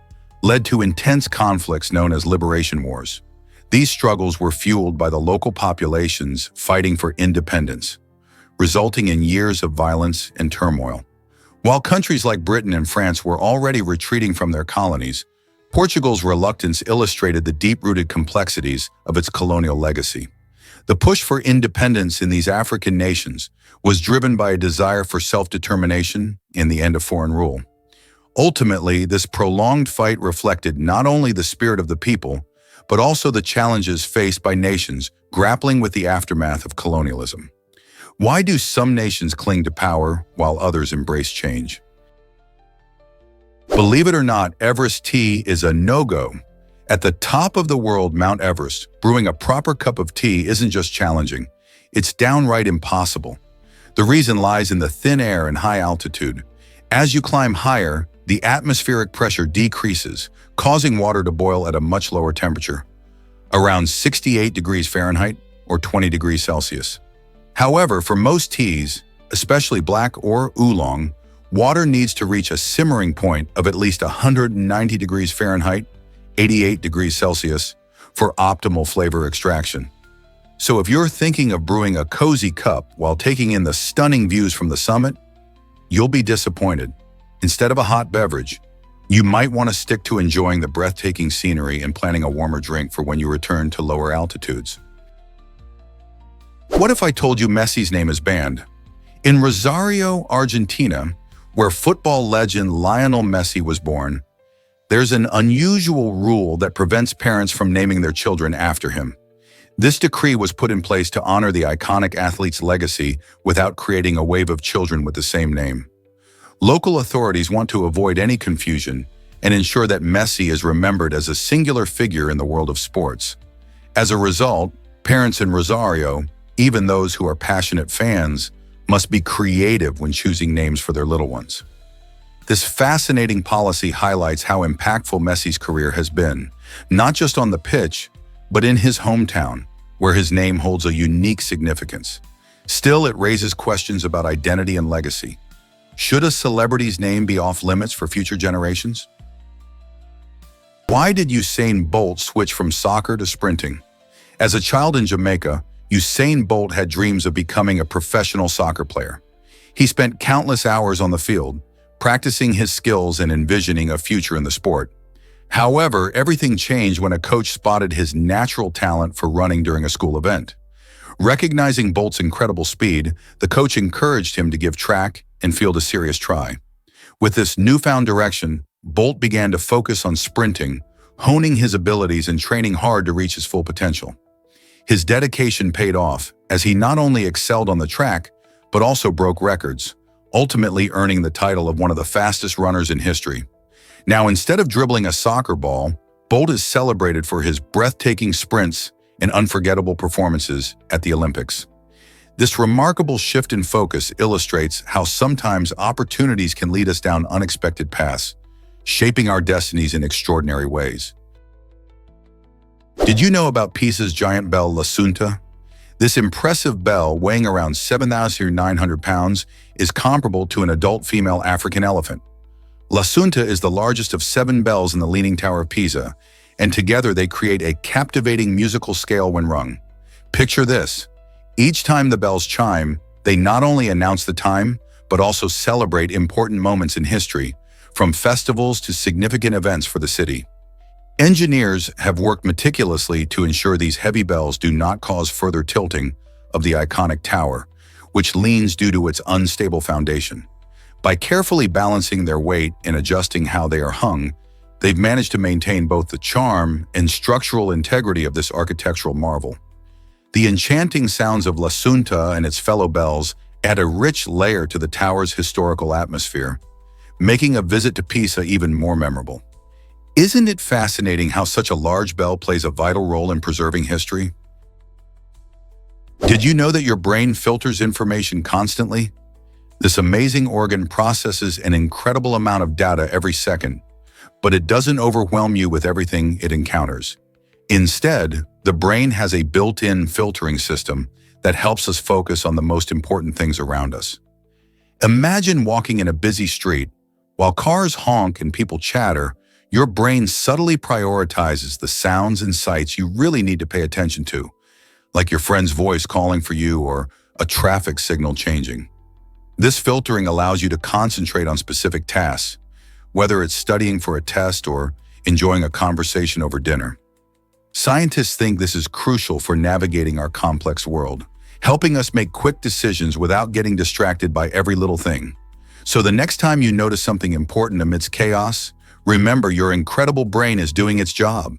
led to intense conflicts known as liberation wars. These struggles were fueled by the local populations fighting for independence, resulting in years of violence and turmoil. While countries like Britain and France were already retreating from their colonies, Portugal's reluctance illustrated the deep-rooted complexities of its colonial legacy. The push for independence in these African nations was driven by a desire for self-determination and the end of foreign rule. Ultimately, this prolonged fight reflected not only the spirit of the people, but also the challenges faced by nations grappling with the aftermath of colonialism. Why do some nations cling to power while others embrace change? Believe it or not, Everest tea is a no-go. At the top of the world, Mount Everest, brewing a proper cup of tea isn't just challenging, it's downright impossible. The reason lies in the thin air and high altitude. As you climb higher, the atmospheric pressure decreases, causing water to boil at a much lower temperature, around 68 degrees Fahrenheit or 20 degrees Celsius. However, for most teas, especially black or oolong, water needs to reach a simmering point of at least 190 degrees Fahrenheit, 88 degrees Celsius, for optimal flavor extraction. So if you're thinking of brewing a cozy cup while taking in the stunning views from the summit, you'll be disappointed. Instead of a hot beverage, you might want to stick to enjoying the breathtaking scenery and planning a warmer drink for when you return to lower altitudes. What if I told you Messi's name is banned? In Rosario, Argentina, where football legend Lionel Messi was born, there's an unusual rule that prevents parents from naming their children after him. This decree was put in place to honor the iconic athlete's legacy without creating a wave of children with the same name. Local authorities want to avoid any confusion and ensure that Messi is remembered as a singular figure in the world of sports. As a result, parents in Rosario, even those who are passionate fans, must be creative when choosing names for their little ones. This fascinating policy highlights how impactful Messi's career has been, not just on the pitch, but in his hometown, where his name holds a unique significance. Still, it raises questions about identity and legacy. Should a celebrity's name be off limits for future generations? Why did Usain Bolt switch from soccer to sprinting? As a child in Jamaica, Usain Bolt had dreams of becoming a professional soccer player. He spent countless hours on the field, practicing his skills and envisioning a future in the sport. However, everything changed when a coach spotted his natural talent for running during a school event. Recognizing Bolt's incredible speed, the coach encouraged him to give track and field a serious try. With this newfound direction, Bolt began to focus on sprinting, honing his abilities and training hard to reach his full potential. His dedication paid off, as he not only excelled on the track, but also broke records, ultimately earning the title of one of the fastest runners in history. Now, instead of dribbling a soccer ball, Bolt is celebrated for his breathtaking sprints and unforgettable performances at the Olympics. This remarkable shift in focus illustrates how sometimes opportunities can lead us down unexpected paths, shaping our destinies in extraordinary ways. Did you know about Pisa's giant bell, La Sunta? This impressive bell, weighing around 7,900 pounds, is comparable to an adult female African elephant. La Sunta is the largest of 7 bells in the Leaning Tower of Pisa, and together they create a captivating musical scale when rung. Picture this. Each time the bells chime, they not only announce the time, but also celebrate important moments in history, from festivals to significant events for the city. Engineers have worked meticulously to ensure these heavy bells do not cause further tilting of the iconic tower, which leans due to its unstable foundation. By carefully balancing their weight and adjusting how they are hung, they've managed to maintain both the charm and structural integrity of this architectural marvel. The enchanting sounds of La Sunta and its fellow bells add a rich layer to the tower's historical atmosphere, making a visit to Pisa even more memorable. Isn't it fascinating how such a large bell plays a vital role in preserving history? Did you know that your brain filters information constantly? This amazing organ processes an incredible amount of data every second, but it doesn't overwhelm you with everything it encounters. Instead, the brain has a built-in filtering system that helps us focus on the most important things around us. Imagine walking in a busy street. While cars honk and people chatter, your brain subtly prioritizes the sounds and sights you really need to pay attention to, like your friend's voice calling for you or a traffic signal changing. This filtering allows you to concentrate on specific tasks, whether it's studying for a test or enjoying a conversation over dinner. Scientists think this is crucial for navigating our complex world, helping us make quick decisions without getting distracted by every little thing. So the next time you notice something important amidst chaos, remember your incredible brain is doing its job.